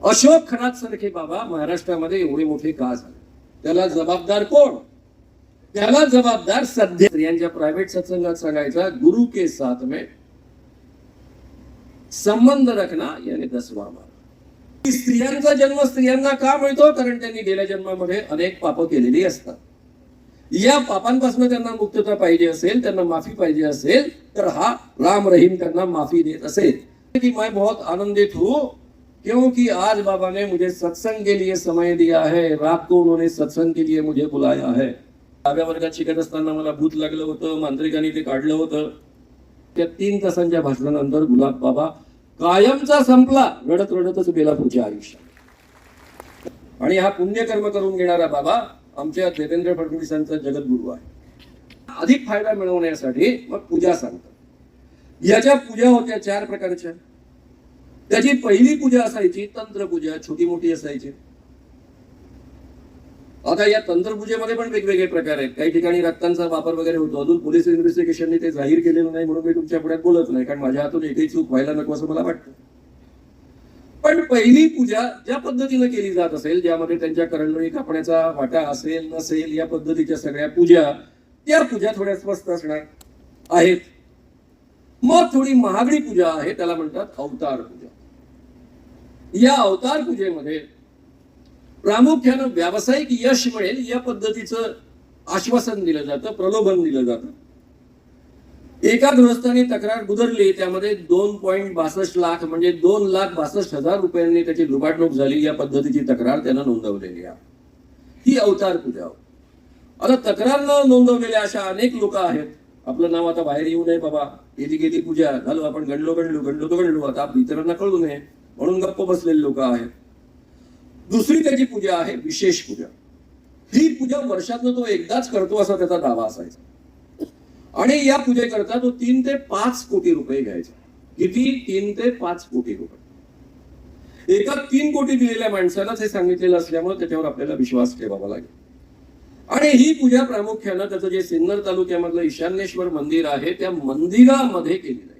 अशोक खरात सारखे बाबा महाराष्ट्रामध्ये एवढे मोठे का झाले? त्याला जबाबदार कोण? त्याला जबाबदार सध्या स्त्रियांच्या प्रायव्हेट सत्संगात सांगायचा, गुरु के साथ में संबंध रखना यानी 10वां मार्ग. स्त्रियांचा जन्म स्त्रियांना का मिळतो? कारण त्यांनी गेल्या जन्मामध्ये अनेक पाप केलेली असतात. या पापांपासून त्यांना मुक्तता पाहिजे असेल, त्यांना माफी पाहिजे असेल, तर हा राम रहीम त्यांना माफी देत असेल की मैं बहुत आनंदित हूं क्योंकि आज बाबा ने मुझे सत्संग के लिए समय दिया है, रात को उन्होंने सत्संग के लिए मुझे बुलाया है. 10व्या वर्गात शिकत असताना मला भूत लागलं होतं, मांत्रिकांनी ते काढलं होतं. त्या 3 तासांच्या भाषणानंतर गुलाब बाबा कायमचा संपला, रडत रडतच गेला पुढच्या आयुष्यात. आणि हा पुण्यकर्म करून घेणारा बाबा आमच्या देवेंद्र फडणवीसांचा जगद्गुरू आहे. अधिक फायदा मिळवण्यासाठी मग पूजा सांगतात. याच्या पूजा होत्या 4 प्रकारच्या. त्याची पहिली पूजा असायची तंत्र पूजा, छोटी मोठी असायची. आता या तंत्रपूजेमध्ये पण वेगवेगळे प्रकार आहेत. काही ठिकाणी रक्तांचा वापर वगैरे होतो. अजून पोलीस इन्व्हेस्टिगेशनने ते जाहीर केलेलं नाही म्हणून मी तुमच्या पुढे बोलत नाही, कारण माझ्या हातून एकही चूक व्हायला नको असं मला वाटतं. पण पहिली पूजा ज्या पद्धतीने केली जात असेल, ज्यामध्ये त्यांच्या करंडळी कापण्याचा वाटा असेल नसेल, या पद्धतीच्या सगळ्या पूजा, त्या पूजा थोड्या स्वस्त असणार आहेत. मग थोडी महागडी पूजा आहे, त्याला म्हणतात अवतार पूजा. या अवतार पूजेमध्ये प्रामुख्यानं व्यावसायिक यश मिळेल या पद्धतीचं आश्वासन दिलं जातं, प्रलोभन दिलं जातं. एका गृहस्थाने तक्रार गुदरली, त्यामध्ये 2.62 लाख म्हणजे 2,62,000 रुपयांनी त्याची लुबाडणूक झाली. या पद्धतीची तक्रार त्यानं नोंदवलेली आहे. ही अवतार पूजा. आता तक्रार न नोंदवलेल्या अशा अनेक लोक आहेत. आपलं नाव आता बाहेर येऊ नये बाबा, गेली गेली पूजा झालो, आपण गणलो आता इतरांना कळू नये म्हणून गप्प बसलेले लोक आहेत. दुसरी त्याची पूजा आहे विशेष पूजा. ही पूजा वर्षातनं तो एकदाच करतो असा त्याचा दावा असायचा. आणि या पूजेकरता तो 3 ते 5 कोटी रुपये घ्यायचा. किती? 3 ते 5 कोटी रुपये. एका 3 कोटी दिलेल्या माणसालाच हे सांगितलेलं असल्यामुळे त्याच्यावर आपल्याला विश्वास ठेवावा लागेल. आणि ही पूजा प्रामुख्यानं त्याचं जे सिन्नर तालुक्यामधलं ईशान्येश्वर मंदिर आहे त्या मंदिरामध्ये केली जाईल.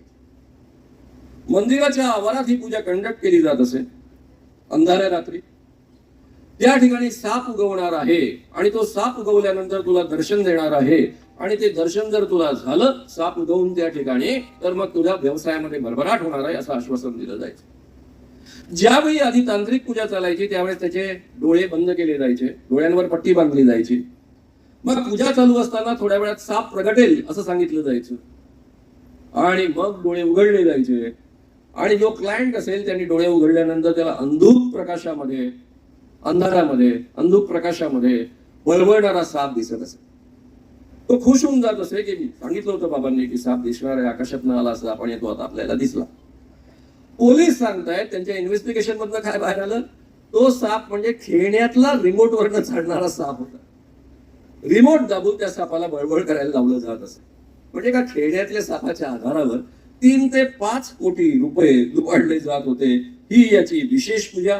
मंदिराच्या आवारात ही पूजा कंडक्ट केली जात असे. अंधाऱ्या रात्री त्या ठिकाणी साप उगवणार आहे आणि तो साप उगवल्यानंतर तुला दर्शन देणार आहे. आणि ते दर्शन जर तुला झालं साप उगवून त्या ठिकाणी, तर मग तुझ्या व्यवसायामध्ये भरभराट होणार आहे असं आश्वासन दिलं जायचं. ज्यावेळी आधी तांत्रिक पूजा चालायची त्यावेळेस त्याचे डोळे बंद केले जायचे, डोळ्यांवर पट्टी बांधली जायची. मग पूजा चालू असताना थोड्या वेळात साप प्रगटेल असं सांगितलं जायचं आणि मग डोळे उघडले जायचे. आणि जो क्लायंट असेल त्यांनी डोळे उघडल्यानंतर त्याला अंधुक प्रकाशामध्ये, अंधारामध्ये, अंधुक प्रकाशामध्ये वळवळणारा साप दिसत असेल. तो खुश होऊन जात असे की सांगितलं होतं बाबांनी की साप दिसणार आहे, आकाशातनं आला साप आणि तो आता आपल्याला दिसला. पोलीस सांगतायत त्यांच्या इन्व्हेस्टिगेशन मधनं काय बाहेर आलं, तो साप म्हणजे खेळण्यातला रिमोट वरनं चढणारा साप होता. रिमोट दाबून त्या सापाला बळबळ करायला लावलं जात असे. म्हणजे का खेळण्यातल्या सापाच्या आधारावर 3 ते 5 कोटी रुपये लुबाडले जात होते. ही याची विशेष पूजा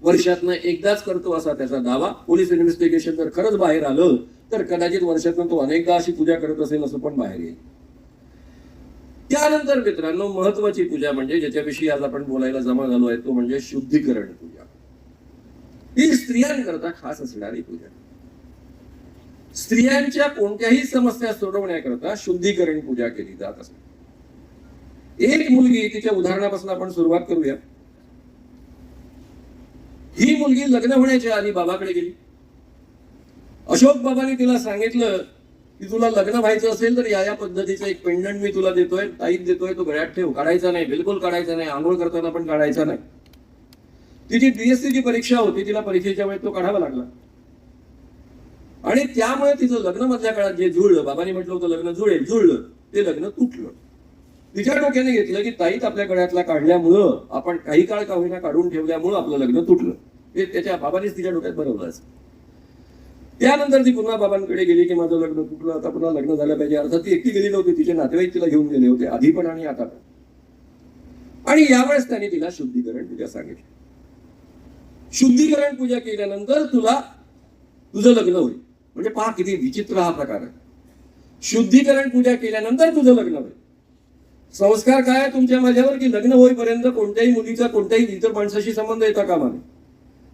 वर्षातनं एकदाच करतो असा त्याचा दावा. पोलीस इन्व्हेस्टिगेशन जर खरंच बाहेर आलं तर कदाचित वर्षातनं तो अनेकदा अशी पूजा करत असेल असं पण बाहेर येईल. त्यानंतर मित्रांनो महत्वाची पूजा म्हणजे ज्याच्याविषयी आज आपण बोलायला जमा झालो आहे तो म्हणजे शुद्धीकरण पूजा. ही स्त्रियांकरता खास असणारी पूजा. स्त्रियांच्या कोणत्याही समस्या सोडवण्याकरता शुद्धीकरण पूजा केली जात असते. एक मुलगी, तिच्या उदाहरणापासून आपण सुरुवात करूया. ही मुलगी लग्न होण्याच्या आधी बाबाकडे गेली. अशोक बाबांनी तिला सांगितलं की तुला लग्न व्हायचं असेल तर या पद्धतीचं एक पेंडंट मी तुला देतोय, ताईत देतोय, तो गळ्यात ठेव. काढायचा नाही, बिलकुल काढायचा नाही. आंघोळ करताना पण काढायचा नाही. तिची DSC ची परीक्षा होती, तिला परीक्षेच्या वेळेस तो काढावा लागला. आणि त्यामुळे तिचं लग्न मधल्या काळात जे जुळलं, बाबांनी म्हटलं होतं लग्न जुळलं, ते लग्न तुटलं. तिच्या डोक्याने घेतलं की ताईत आपल्या गळ्यातला काढल्यामुळं, आपण काही काळ का होईना काढून ठेवल्यामुळं आपलं लग्न तुटलं. हे त्याच्या बाबांनीच तिच्या डोक्यात भरवलं असं. त्यानंतर ती पुन्हा बाबांकडे गेली की माझं लग्न तुटलं, आता पुन्हा लग्न झालं पाहिजे. अर्थात ती एकटी गेली नव्हती, तिचे नातेवाईक तिला घेऊन गेले होते आधी पण आणि आता पण. आणि यावेळेस त्यांनी तिला शुद्धीकरण पूजा सांगितली. शुद्धीकरण पूजा केल्यानंतर तुला तुझं लग्न होईल. म्हणजे पहा किती विचित्र हा प्रकार आहे. शुद्धीकरण पूजा केल्यानंतर तुझं लग्न होईल. संस्कार काय आहे तुमच्या माझ्यावर, की लग्न होईपर्यंत कोणत्याही मुलीचा कोणत्याही इतर माणसाशी संबंध येता कामा नये.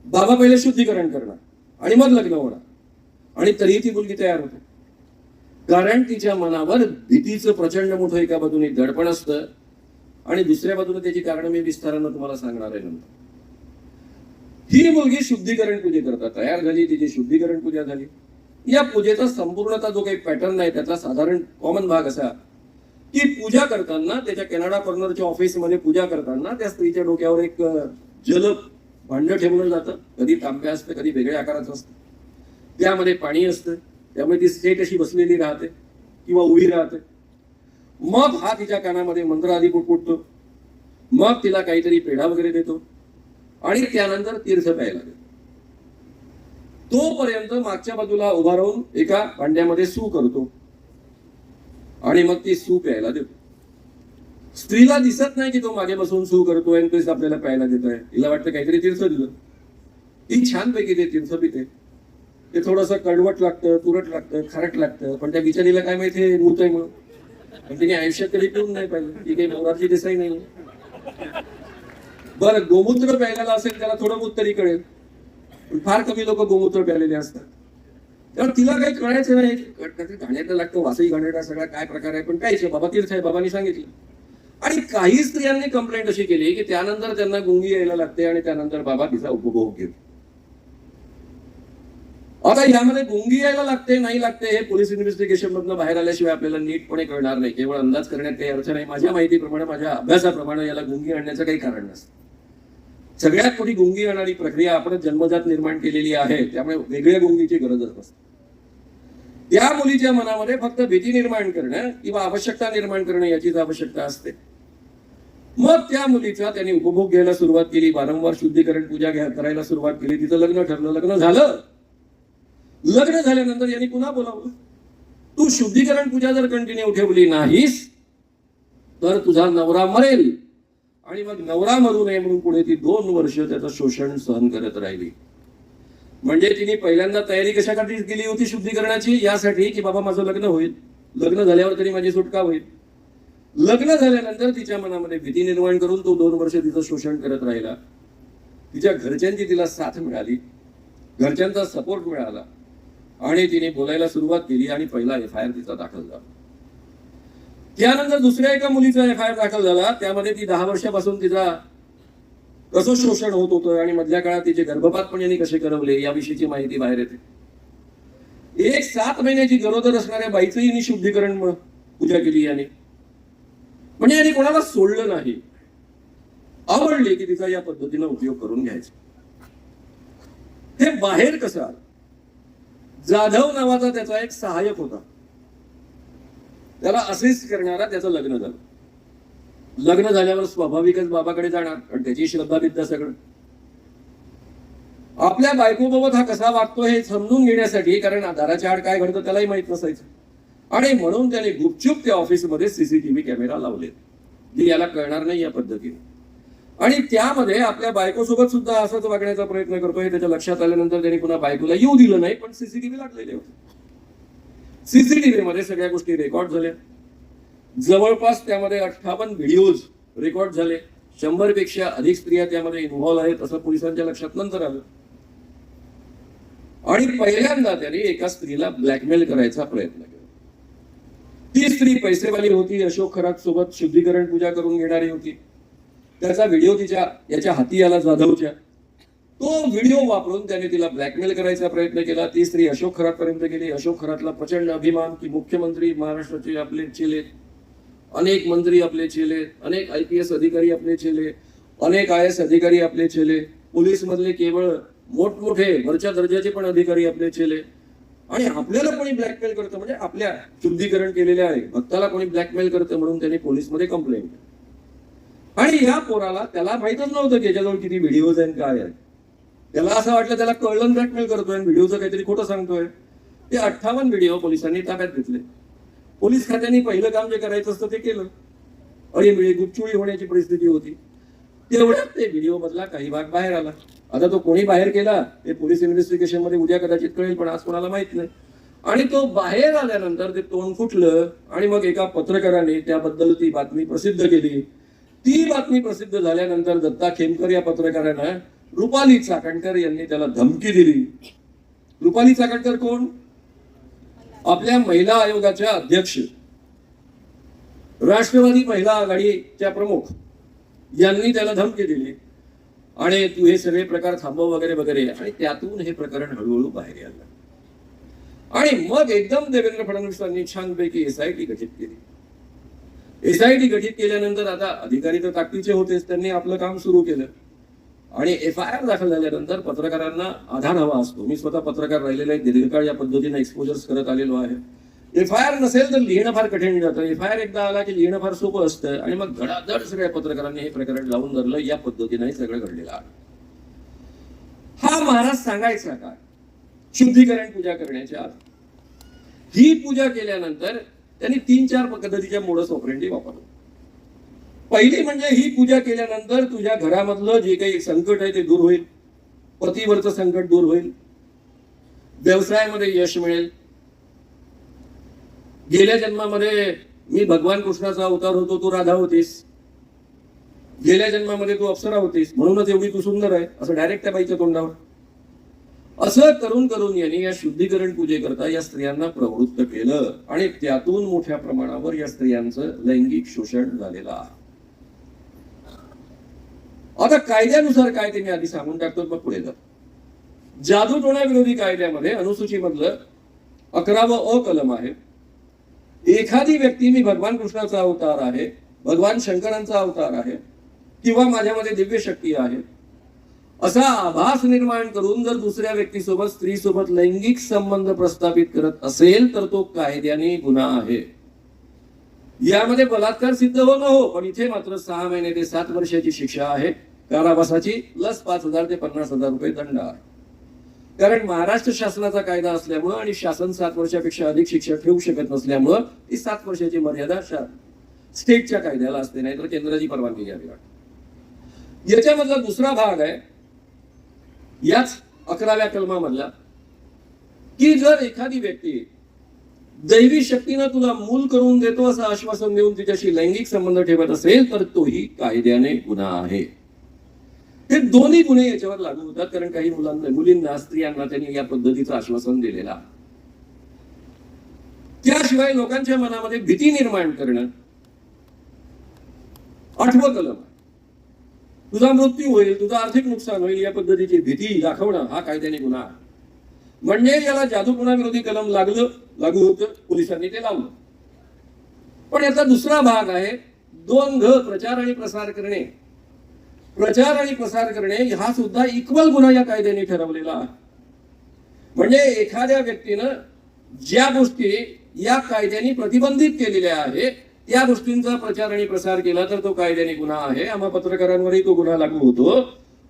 बाबा पहिले शुद्धीकरण करणार आणि मग लग्न होणार, आणि तरीही ती मुलगी तयार होते. कारण तिच्या मनावर भीतीचं प्रचंड मोठं एका बाजूने दडपण असतं आणि दुसऱ्या बाजूने त्याची कारण मी विस्तारानं तुम्हाला सांगणार आहे नंतर. ही मुलगी शुद्धीकरण पूजेकरता तयार झाली, तिची शुद्धीकरण पूजा झाली. या पूजेचा संपूर्णता जो काही पॅटर्न आहे त्याचा साधारण कॉमन भाग असा की पूजा करताना त्याच्या कॅनडा कॉर्नरच्या ऑफिसमध्ये पूजा करताना त्या स्त्रीच्या डोक्यावर एक जल भांड ठेवलं जातं. कधी तांब्या असतं, कधी वेगळ्या आकाराचं असतं. त्यामध्ये पाणी असतं, त्यामुळे ती स्ट्रेट अशी बसलेली राहते किंवा उभी राहते. मग हा तिच्या कानामध्ये मंत्र आधी पुटपुटतो, मग तिला काहीतरी पेढा वगैरे देतो आणि त्यानंतर तीर्थ प्यायला देतो. तोपर्यंत मागच्या बाजूला उभा राहून एका भांड्यामध्ये सू करतो आणि मग ती सू प्यायला देतो. स्त्रीला दिसत नाही की तो मागे बसून सू करतोय आणि तोच आपल्याला प्यायला देत आहे. तिला वाटतं काहीतरी तीर्थ दिलं. ती छानपैकी ते तीर्थ पिते. ते थोडंसं कडवट लागतं, तुरट लागतं, खारट लागतं, पण त्या बिचारीला काय माहिती मूत आहे म्हणून. पण तिने आयुष्यात कधी पिऊन नाही पाहिजे. ती काही मोराची देसाई नाही. बरं, गोमूत्र प्यायला असेल त्याला थोडं मूत तरी कळेल, पण फार कमी लोक गोमूत्र प्यालेले असतात. त्यामुळे तिला काही कळायचं नाही. घाण्याचं लागतं, वासही घाणेरडा सगळा काय प्रकार आहे, पण काहीच बाबा तीर्थ आहे, बाबांनी सांगितलं. आणि काही स्त्रियांनी कंप्लेंट अशी केली की त्यानंतर त्यांना गुंगी यायला लागते आणि त्यानंतर बाबा तिचा उपभोग घेतो. आता यामध्ये गुंगी यायला लागते नाही लागते हे पोलीस इन्व्हेस्टिगेशन मधनं बाहेर आल्याशिवाय आपल्याला नीटपणे कळणार नाही. केवळ अंदाज करण्यात काही अर्थ नाही. माझ्या माहितीप्रमाणे, माझ्या अभ्यासाप्रमाणे याला गुंगी आणण्याचं काही कारण नसतं. सगळ्यात मोठी गुंगी आणणारी प्रक्रिया आपण जन्मजात निर्माण केलेली आहे, त्यामुळे वेगळ्या गुंगीची गरजच नसते. त्या मुलीच्या मनामध्ये फक्त भीती निर्माण करणं किंवा आवश्यकता निर्माण करणं याचीच आवश्यकता असते. मग त्या मुलीचा त्यांनी उपभोग घ्यायला सुरुवात केली, वारंवार शुद्धीकरण पूजा करायला सुरुवात केली. तिचं लग्न ठरलं, लग्न झालं. लग्न झाल्यानंतर यांनी पुन्हा बोलावलं, तू शुद्धीकरण पूजा जर कंटिन्यू ठेवली नाहीस तर तुझा नवरा मरेल. आणि मग नवरा मरू नये म्हणून पुढे ती 2 वर्ष त्याचं शोषण सहन करत राहिली. म्हणजे तिने पहिल्यांदा तयारी कशासाठी केली होती शुद्धीकरणाची? यासाठी की बाबा माझं लग्न होईल, लग्न झाल्यावर तरी माझी सुटका होईल. लग्न झाल्यानंतर तिच्या मनामध्ये भीती निर्माण करून तो 2 वर्ष तिचं शोषण करत राहिला. तिच्या घरच्यांची तिला साथ मिळाली, घरच्यांचा सपोर्ट मिळाला आणि तिने बोलायला सुरुवात केली आणि पहिला FIR तिचा दाखल झाला. त्यानंतर दुसऱ्या एका मुलीचा FIR दाखल झाला. त्यामध्ये ती 10 वर्षापासून तिचा कसं शोषण होत होतं आणि मधल्या काळात तिचे गर्भपात पण यांनी कसे करवले याविषयीची माहिती बाहेर येते. एक 7 महिन्याची गरोदर असणाऱ्या बाईचंही यांनी शुद्धीकरण पूजा केली याने. म्हणजे यांनी कोणाला सोडलं नाही. आवडले की तिचा या पद्धतीने उपयोग करून घ्यायचा. हे बाहेर कसं आलं? जाधव नावाचा त्याचा एक सहाय्यक होता, त्याला असिस्ट करणारा. त्याचं लग्न झालं. लग्न झाल्यावर स्वाभाविकच बाबाकडे जाणार, कारण त्याची श्रद्धा विद्या सगळं. आपल्या बायकोबाबत हा कसा वागतो हे समजून घेण्यासाठी, कारण दाराच्या आड काय घडतं त्यालाही माहित नसायचं, आणि म्हणून त्याने गुपचूप त्या ऑफिसमध्ये CCTV कॅमेरा लावले, की याला कळणार नाही या पद्धतीने. आणि त्यामध्ये आपल्या बायकोसोबत सुद्धा असंच वागण्याचा प्रयत्न करतोय त्याच्या लक्षात आल्यानंतर त्यांनी पुन्हा बायकोला येऊ दिलं नाही, पण CCTV लागलेले होते. CCTV मध्ये सगळ्या गोष्टी रेकॉर्ड झाल्या. जवळपास त्यामध्ये 58 व्हिडिओज रेकॉर्ड झाले. 100 पेक्षा अधिक स्त्रिया त्यामध्ये इन्व्हॉल्व आहेत असं पोलिसांच्या लक्षात नंतर आलं. आणि पहिल्यांदा त्यांनी एका स्त्रीला ब्लॅकमेल करायचा प्रयत्न केला. ती स्त्री पैसेवाली होती, अशोक खरात सोबत शुद्धीकरण पूजा करून घेणारी होती. त्याचा व्हिडिओ याच्या हाती आला जाधवच्या. तो व्हिडिओ वापरून त्याने तिला ब्लॅकमेल करायचा प्रयत्न केला. ती स्त्री अशोक खरात पर्यंत गेली. अशोक खरातला प्रचंड अभिमान की मुख्यमंत्री महाराष्ट्राचे आपले चेले, अनेक मंत्री आपले चेले, अनेक IPS अधिकारी आपले चेले, अनेक IS अधिकारी आपले चेले, पोलीस मधले केवळ मोठमोठे वरच्या दर्जाचे पण अधिकारी आपले चेले, आणि आपल्याला कोणी ब्लॅकमेल करतं म्हणजे आपल्या शुद्धीकरण केलेल्या आहे भक्ताला कोणी ब्लॅकमेल करतं म्हणून त्यांनी पोलीसमध्ये कंप्लेंट केली. आणि या पोराला त्याला माहितच नव्हतं की याच्याजवळ किती व्हिडिओज आहेत काय आहे. त्याला असं वाटलं त्याला कळलं ब्लॅकमेल करतोय, व्हिडिओचं काहीतरी खोटं सांगतोय. ते 58 व्हिडिओ पोलिसांनी ताब्यात घेतले. पोलीस खात्याने पहिलं काम जे करायचं असतं ते केलं. अरे गुपचुळी होण्याची परिस्थिती होती. तेवढ्यात ते व्हिडिओ मधला काही भाग बाहेर आला. आता तो कोणी बाहेर केला ते पोलीस इन्व्हेस्टिगेशन मध्ये उद्या कदाचित कळेल, पण आज कोणाला माहित नाही. आणि तो बाहेर आल्यानंतर ते तोंड फुटलं आणि मग एका पत्रकाराने त्याबद्दल ती बातमी प्रसिद्ध केली. ती बातमी प्रसिद्ध झाल्यानंतर दत्ता खेमकर या पत्रकारानं रुपाली चाकणकर यांनी त्याला धमकी दिली. रुपाली चाकणकर कोण? आपल्या महिला आयोगाच्या अध्यक्ष, राष्ट्रवादी महिला आघाडीच्या प्रमुख यांनी त्याला धमकी दिली आणि तू हे सगळे प्रकार थांबव वगैरे वगैरे. आणि त्यातून हे प्रकरण हळूहळू बाहेर आलं आणि मग एकदम देवेंद्र फडणवीसांनी छानपैकी एसआयटी गठीत केली. एसआयटी गठीत केल्यानंतर आता अधिकारी तर ताकदीचे होतेच, त्यांनी आपलं काम सुरू केलं आणि FIR दाखल झाल्यानंतर पत्रकारांना आधार हवा असतो. मी स्वतः पत्रकार राहिलेला आहे, दीर्घकाळ या पद्धतीने एक्सपोजर्स करत आलेलो आहे. FIR नसेल तर लिहिणं फार कठीण जातं. FIR एकदा आला की लिहिणं फार सोपं असतं आणि मग धडाधड सगळ्या पत्रकारांनी हे प्रकरण लावून धरलं. या पद्धतीने सगळं घडलेलं आहे. हा महाराज सांगायचा काय? शुद्धीकरण पूजा करण्याच्या आत ही पूजा केल्यानंतर त्यांनी 3-4 पद्धतीच्या मोडस ऑपरेंडी वापरलं. पहिली म्हणजे ही पूजा केल्यानंतर तुझ्या घरामधलं जे काही संकट आहे ते दूर होईल, पतीवरचं संकट दूर होईल, व्यवसायामध्ये यश मिळेल. गेल्या जन्मामध्ये मी भगवान कृष्णाचा अवतार होतो, तू राधा होतीस. गेल्या जन्मामध्ये तू अप्सरा होतीस, म्हणूनच एवढी तू सुंदर आहे, असं डायरेक्ट त्या बाईच्या तोंडावर. असं करून करून यांनी या शुद्धीकरण पूजेकरता या स्त्रियांना प्रवृत्त केलं आणि त्यातून मोठ्या प्रमाणावर या स्त्रियांचं लैंगिक शोषण झालेलं आहे. आता कायद्यानुसार काय ते मी आधी सांगून टाकतो, मग पुढे जा. जादूटोणा विरोधी कायद्यामध्ये अनुसूचीमधलं 11वं कलम आहे. एखादी व्यक्ती मी भगवान कृष्णाचा अवतार आहे, भगवान शंकरांचा अवतार आहे किंवा माझ्यामध्ये दिव्य शक्ती आहे असा आभास निर्माण करून जर दुसऱ्या व्यक्तीसोबत, स्त्रीसोबत लैंगिक संबंध प्रस्थापित करत असेल तर तो कायद्याने गुन्हा आहे. यामध्ये बलात्कार सिद्ध हो न हो, पण इथे मात्र 6 महिने ते 7 वर्षाची शिक्षा आहे, कारावासाची प्लस 5,000 ते 50,000 रुपये दंड आहे. कारण महाराष्ट्र शासनाचा कायदा असल्यामुळं आणि शासन 7 वर्षापेक्षा अधिक शिक्षा ठेवू शकत नसल्यामुळं ती 7 वर्षाची मर्यादा स्टेटच्या कायद्याला असते, नाही तर केंद्राची परवानगी घ्यावी लागते. याच्यामधला दुसरा भाग आहे याच 11व्या कलमामधला की जर एखादी व्यक्ती दैवी शक्तीनं तुला मूल करून देतो असं आश्वासन देऊन तिच्याशी लैंगिक संबंध ठेवत असेल तर तोही कायद्याने गुन्हा आहे. हे दोन्ही गुन्हे याच्यावर लागू होतात, कारण काही मुलींना, स्त्रियांना त्यांनी या पद्धतीचं आश्वासन दिलेलं आहे. त्याशिवाय लोकांच्या मनामध्ये भीती निर्माण करणं 8वं कलम आहे. तुझा मृत्यू होईल, तुझं आर्थिक नुकसान होईल या पद्धतीची भीती दाखवणं हा कायद्याने गुन्हा आहे. म्हणजे याला जादूटोणा विरोधी कलम लागू होतं, पोलिसांनी ते लावलं. पण याचा दुसरा भाग आहे 2 प्रचार आणि प्रसार करणे. प्रचार आणि प्रसार करणे हा सुद्धा इक्वल गुन्हा या कायद्याने ठरवलेला आहे. म्हणजे एखाद्या व्यक्तीनं ज्या गोष्टी या कायद्याने प्रतिबंधित केलेल्या आहेत त्या गोष्टींचा प्रचार आणि प्रसार केला तर तो कायद्याने गुन्हा आहे. आम्हा पत्रकारांवरही तो गुन्हा लागू होतो.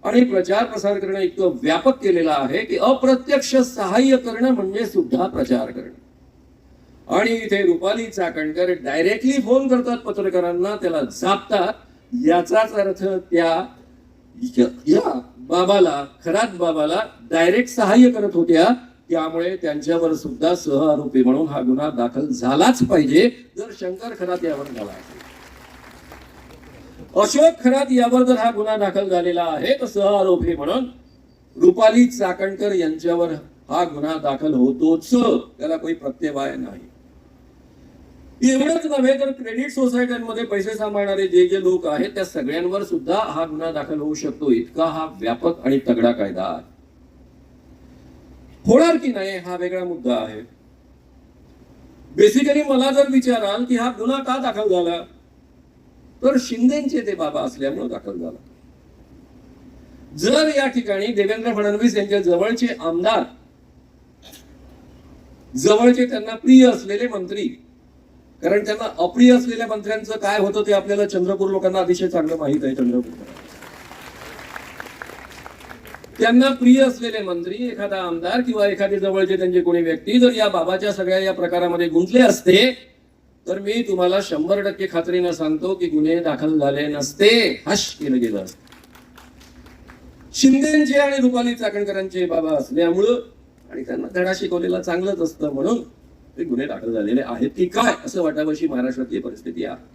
आणि प्रचार प्रसार करणं इतकं व्यापक केलेलं आहे की अप्रत्यक्ष सहाय्य करणं म्हणजे सुद्धा प्रचार करणं. आणि इथे रुपाली चाकणकर डायरेक्टली फोन करतात पत्रकारांना, त्याला झापतात. याचाच अर्थ या बाबाला, खरात बाबाला डायरेक्ट सहाय्य करत होत्या. त्यामुळे त्यांच्यावर सुद्धा सहआरोपी म्हणून हा गुन्हा दाखल झालाच पाहिजे जर शंकर खरात यावर झाला असेल. अशोक खरात यावर जर हा गुन्हा दाखल झालेला आहे तर सहआरोपी म्हणून रुपाली चाकणकर यांच्यावर हा गुन्हा दाखल होतोच, त्याला काही प्रत्यवाय नाही. एवढंच नव्हे तर क्रेडिट सोसायट्यांमध्ये पैसे सांभाळणारे जे लोक आहेत त्या सगळ्यांवर सुद्धा हा गुन्हा दाखल होऊ शकतो. इतका हा व्यापक आणि तगडा कायदा आहे. होणार की नाही हा वेगळा मुद्दा आहे. बेसिकली मला जर विचाराल की हा गुन्हा का दाखल झाला तर शिंदेचे ते बाबा असल्यामुळे दाखल झाला. जर या ठिकाणी देवेंद्र फडणवीस यांच्या जवळचे आमदार, जवळचे त्यांना प्रिय असलेले मंत्री, कारण त्यांना अप्रिय असलेल्या मंत्र्यांचं काय होतं ते आपल्याला चंद्रपूर लोकांना अतिशय चांगलं माहित आहे. चंद्रपूर त्यांना प्रिय असलेले मंत्री, एखादा आमदार किंवा एखादे जवळचे त्यांचे कोणी व्यक्ती जर या बाबाच्या सगळ्या या प्रकारामध्ये गुंतले असते तर मी तुम्हाला 100% खात्रीनं सांगतो की गुन्हे दाखल झाले नसते, हश केलं गेलं असतं. शिंदेचे आणि रुपाली चाकणकरांचे बाबा असल्यामुळं आणि त्यांना धडा शिकवलेला चांगलंच असतं म्हणून ते गुन्हे दाखल झालेले आहेत की काय असं वाटावं अशी महाराष्ट्रातली परिस्थिती आहे.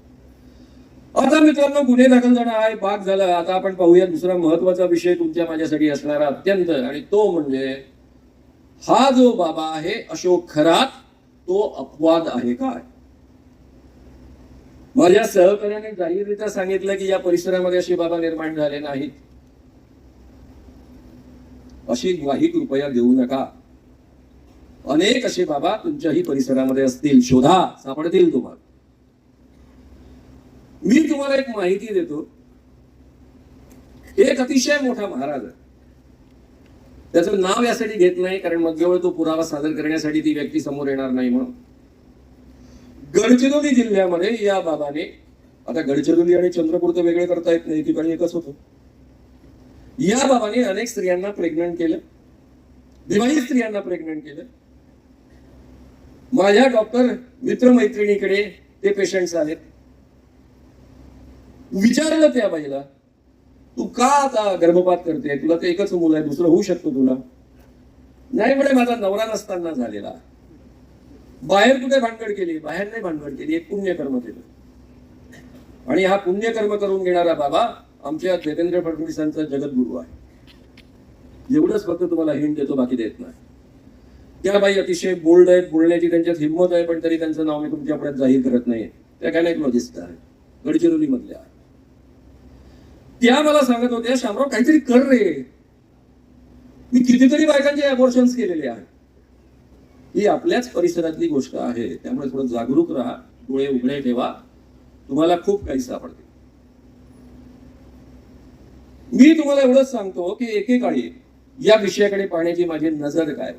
आता मित्रांनो, गुन्हे दाखल झाला आहे, भाग झाला. आता आपण पाहूया दुसरा महत्वाचा विषय तुमच्या माझ्यासाठी असणारा अत्यंत, आणि तो म्हणजे हा जो बाबा आहे अशोक खरात, तो अपवाद आहे काय? माझ्या सहकार्याने जाहीररित्या सांगितलं की या परिसरामध्ये असे बाबा निर्माण झाले नाहीत. अशी ग्वाही कृपया देऊ नका. अनेक असे बाबा तुमच्याही परिसरामध्ये असतील, शोधा, सापडतील तुम्हाला. मी तुम्हाला एक माहिती देतो. एक अतिशय मोठा महाराज आहे, त्याचं नाव यासाठी घेत नाही कारण मग जवळ तो पुरावा सादर करण्यासाठी ती व्यक्ती समोर येणार नाही म्हणून. गडचिरोली जिल्ह्यामध्ये या बाबाने, आता गडचिरोली आणि चंद्रपूर तर वेगळे करता येत नाही, ठिकाणी एकच होतं. या बाबाने अनेक स्त्रियांना प्रेग्नंट केलं, विवाहित स्त्रियांना प्रेग्नंट केलं. माझ्या डॉक्टर मित्रमैत्रिणीकडे ते पेशंट्स आलेत. विचारलं त्या बाईला, तू का आता गर्भपात करते? तुला तर एकच मुलं आहे, दुसरं होऊ शकतो तुला? नाही म्हणे, माझा नवरा नसताना झालेला. बाहेर कुठे भानगड केली? बाहेर नाही भानगड केली, एक पुण्यकर्म केलं. आणि हा पुण्यकर्म करून घेणारा बाबा आमच्या देवेंद्र फडणवीसांचा जगद्गुरू आहे. एवढंच फक्त तुम्हाला हिंट देतो, बाकी देत नाही. त्या बाई अतिशय बोल्ड आहेत, बोलण्याची त्यांच्यात हिंमत आहे, पण तरी त्यांचं नाव मी तुमच्या पुढे जाहीर करत नाही. त्या गायनेकोलॉजिस्ट आहे, गडचिरोली मधल्या. त्या मला सांगत होत्या, शामराव काहीतरी कर रे, मी कितीतरी बायकांचे अबॉर्शन्स केलेले आहेत. ही आपल्याच परिसरातली गोष्ट आहे, त्यामुळे थोडं जागरूक राहा, डोळे उघडे ठेवा, तुम्हाला खूप काही सापडते. मी तुम्हाला एवढंच सांगतो की एकेकाळी या विषयाकडे पाहण्याची माझी नजर काय.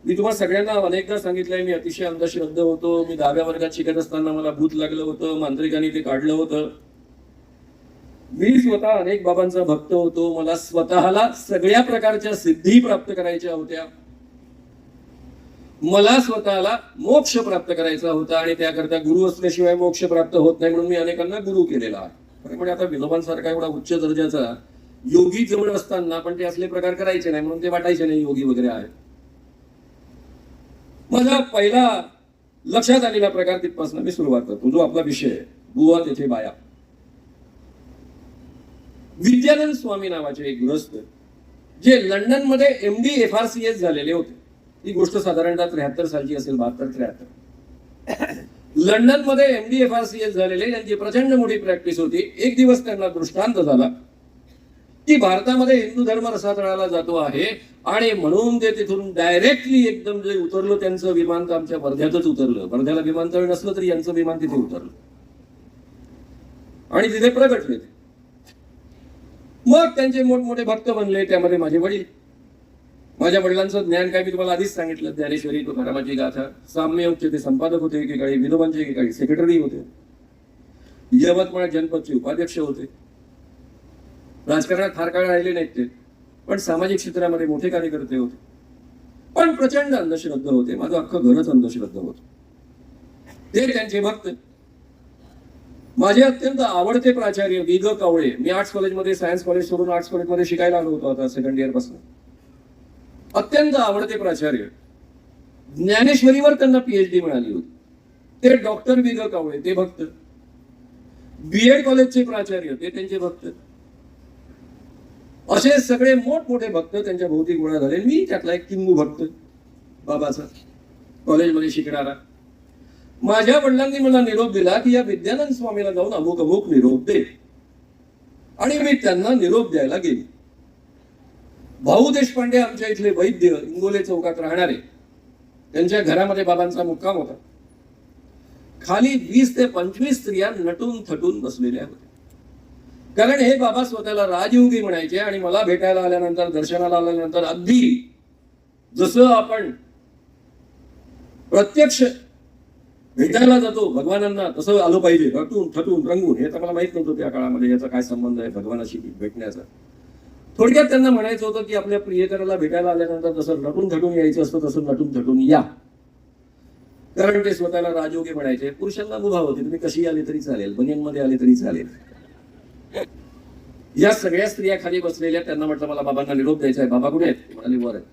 मी तुम्हाला सगळ्यांना अनेकदा सांगितलंय, मी अतिशय अंधश्रद्धा होतो. मी 10व्या वर्गात शिकत असताना मला भूत लागलं होतं, मांत्रिकांनी ते काढलं होतं. मी स्वतः अनेक बाबांचा भक्त होतो. मला स्वतःला सगळ्या प्रकारच्या सिद्धी प्राप्त करायच्या होत्या. मला स्वतःला मोक्ष प्राप्त करायचा होता आणि त्याकरता गुरु असल्याशिवाय मोक्ष प्राप्त होत नाही, म्हणून मी अनेकांना गुरु केलेला आहे. म्हणजे आता विनोबांसारखा एवढा उच्च दर्जाचा योगी जवळ असताना पण ते असले प्रकार करायचे नाही, म्हणून ते वाटायचे नाही योगी वगैरे आहे. माझा पहिला लक्षात आलेला प्रकार तिथपासून मी सुरुवात करतो, जो आपला विषय आहे, बुवा तेथे बाया. विद्यानंद स्वामी नावाचे एक गृहस्थ, जे लंडन मध्ये MD FRCS झालेले होते. ही गोष्ट साधारणतः 73 सालची असेल, 72-73. लंडन मध्ये MD FRCS झालेले, त्यांची प्रचंड मोठी प्रॅक्टिस होती. एक दिवस त्यांना दृष्टांत झाला की भारतामध्ये हिंदू धर्म रसातळाला जातो आहे, आणि म्हणून ते तिथून डायरेक्टली एकदम जे उतरलं, त्यांचं विमान तर आमच्या वर्ध्यातच उतरलं. वर्ध्याला विमानतळ नसलं तरी यांचं विमान तिथे उतरलं आणि तिथे प्रगटले. मग त्यांचे मोठमोठे भक्त बनले, त्यामध्ये माझे वडील. माझ्या वडिलांचं ज्ञान काय मी तुम्हाला आधीच सांगितलं, ज्ञानेश्वरी, तुकारामाची गाथा, साम्ययोगचे ते संपादक होते, एकेकाळी विनोबांचे एकेकाळी सेक्रेटरी होते, यवतमाळ जनपदचे उपाध्यक्ष होते. राजकारणात फार काळ राहिले नाहीत ते, पण सामाजिक क्षेत्रामध्ये मोठे कार्यकर्ते होते. पण प्रचंड अंधश्रद्धा होते. माझं अख्खं घरच अंधश्रद्धा होतं. ते त्यांचे भक्त. माझे अत्यंत आवडते प्राचार्य वि ग कावळे. मी आर्ट्स कॉलेजमध्ये, सायन्स कॉलेज सोडून आर्ट्स कॉलेजमध्ये शिकायला आलो होतो आता सेकंड इयर पासून. अत्यंत आवडते प्राचार्य. ज्ञानेश्वरीवर त्यांना PhD मिळाली होती. ते डॉक्टर वि ग कावळे, ते भक्त. BEd कॉलेजचे प्राचार्य, ते त्यांचे भक्त. असे सगळे मोठमोठे भक्त त्यांच्या भोवती गोळा झाले. मी त्यातला एक किंगू भक्त बाबाचा, कॉलेजमध्ये शिकणारा. माझ्या वडिलांनी मला निरोप दिला की या विद्यानंद स्वामीला जाऊन अमुक अमुक निरोप दे, आणि मी त्यांना निरोप द्यायला गेलो. भाऊ देशपांडे आमच्या इथले वैद्य, इंगोले चौकात राहणारे, त्यांच्या घरामध्ये बाबांचा मुक्काम होता. खाली 20 ते 25 स्त्रिया नटून थटून बसलेल्या होत्या. कारण हे बाबा स्वतःला राजयोगी म्हणायचे, आणि मला भेटायला आल्यानंतर, दर्शनाला आल्यानंतर अगदी जसं आपण प्रत्यक्ष भेटायला जातो भगवानांना तसं आलो पाहिजे, नटून थटून रंगून. हे तर मला माहित नव्हतं त्या काळामध्ये याचा काय संबंध आहे भगवानाशी भेटण्याचा. थोडक्यात त्यांना म्हणायचं होतं की आपल्या प्रियकराला भेटायला आल्यानंतर जसं नटून थटून यायचं असतं तसं नटून थटून या. कारण ते स्वतःला राजयोगी म्हणायचे. पुरुषांना मुभा होती, तुम्ही कशी आले तरी चालेल, बनियनमध्ये आले तरी चालेल. या सगळ्या स्त्रिया खाली बसलेल्या. त्यांना म्हटलं मला बाबांना निरोप द्यायचा आहे. बाबा कुठे आहेत? म्हणाले वर आहेत.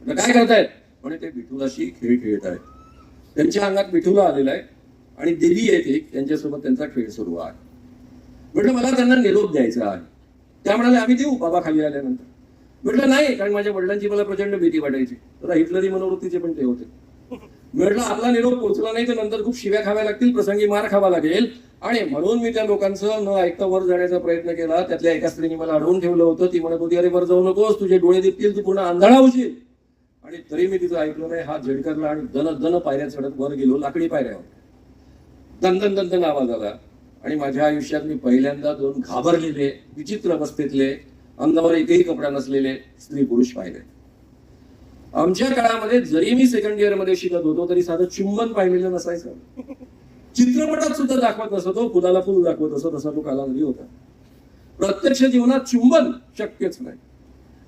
काय करतायत म्हणे ते विठुलाशी खेळ खेळत आहेत. त्यांच्या अंगात विठुला आलेला आहे आणि देवी आहे एक, त्यांच्यासोबत त्यांचा खेळ सुरू आहे. म्हटलं मला त्यांना निरोप द्यायचा आहे. त्या म्हणाले आम्ही देऊ बाबा खाली आल्यानंतर. म्हटलं नाही, कारण माझ्या वडिलांची मला प्रचंड भीती वाटायची. तर हिटलरी मनोवृत्तीचे पण ते होते. म्हटलं आपला निरोप पोहोचला नाही तर नंतर खूप शिव्या खाव्या लागतील, प्रसंगी मार खावा लागेल, आणि म्हणून मी त्या लोकांचं न ऐकता वर जाण्याचा प्रयत्न केला. त्यातल्या एका स्त्रीने मला अडवून ठेवलं होतं. ती म्हणत होती अरे वर जाऊ नकोस, तुझे डोळे दिसतील, तू पूर्ण आंधळा होशील. आणि तरी मी तिचं ऐकलं नाही. हात झटकला आणि दन दन पायऱ्या चढत वर गेलो. लाकडी पायऱ्या होत्या. दन दन दन आवाज आला आणि माझ्या आयुष्यात मी पहिल्यांदा दोन घाबरलेले, विचित्र अवस्थेतले, अंगावर एकही कपडा नसलेले स्त्री पुरुष पाहिले. आमच्या काळामध्ये जरी मी सेकंड इयर मध्ये शिकत होतो तरी साधं चुंबन पाहिलेलं नसायचं. चित्रपटात सुद्धा दाखवत नसतो, फुलाला फुल दाखवत असत, तसा तो कालावधी होता. प्रत्यक्ष जीवनात चुंबन शक्यच नाही.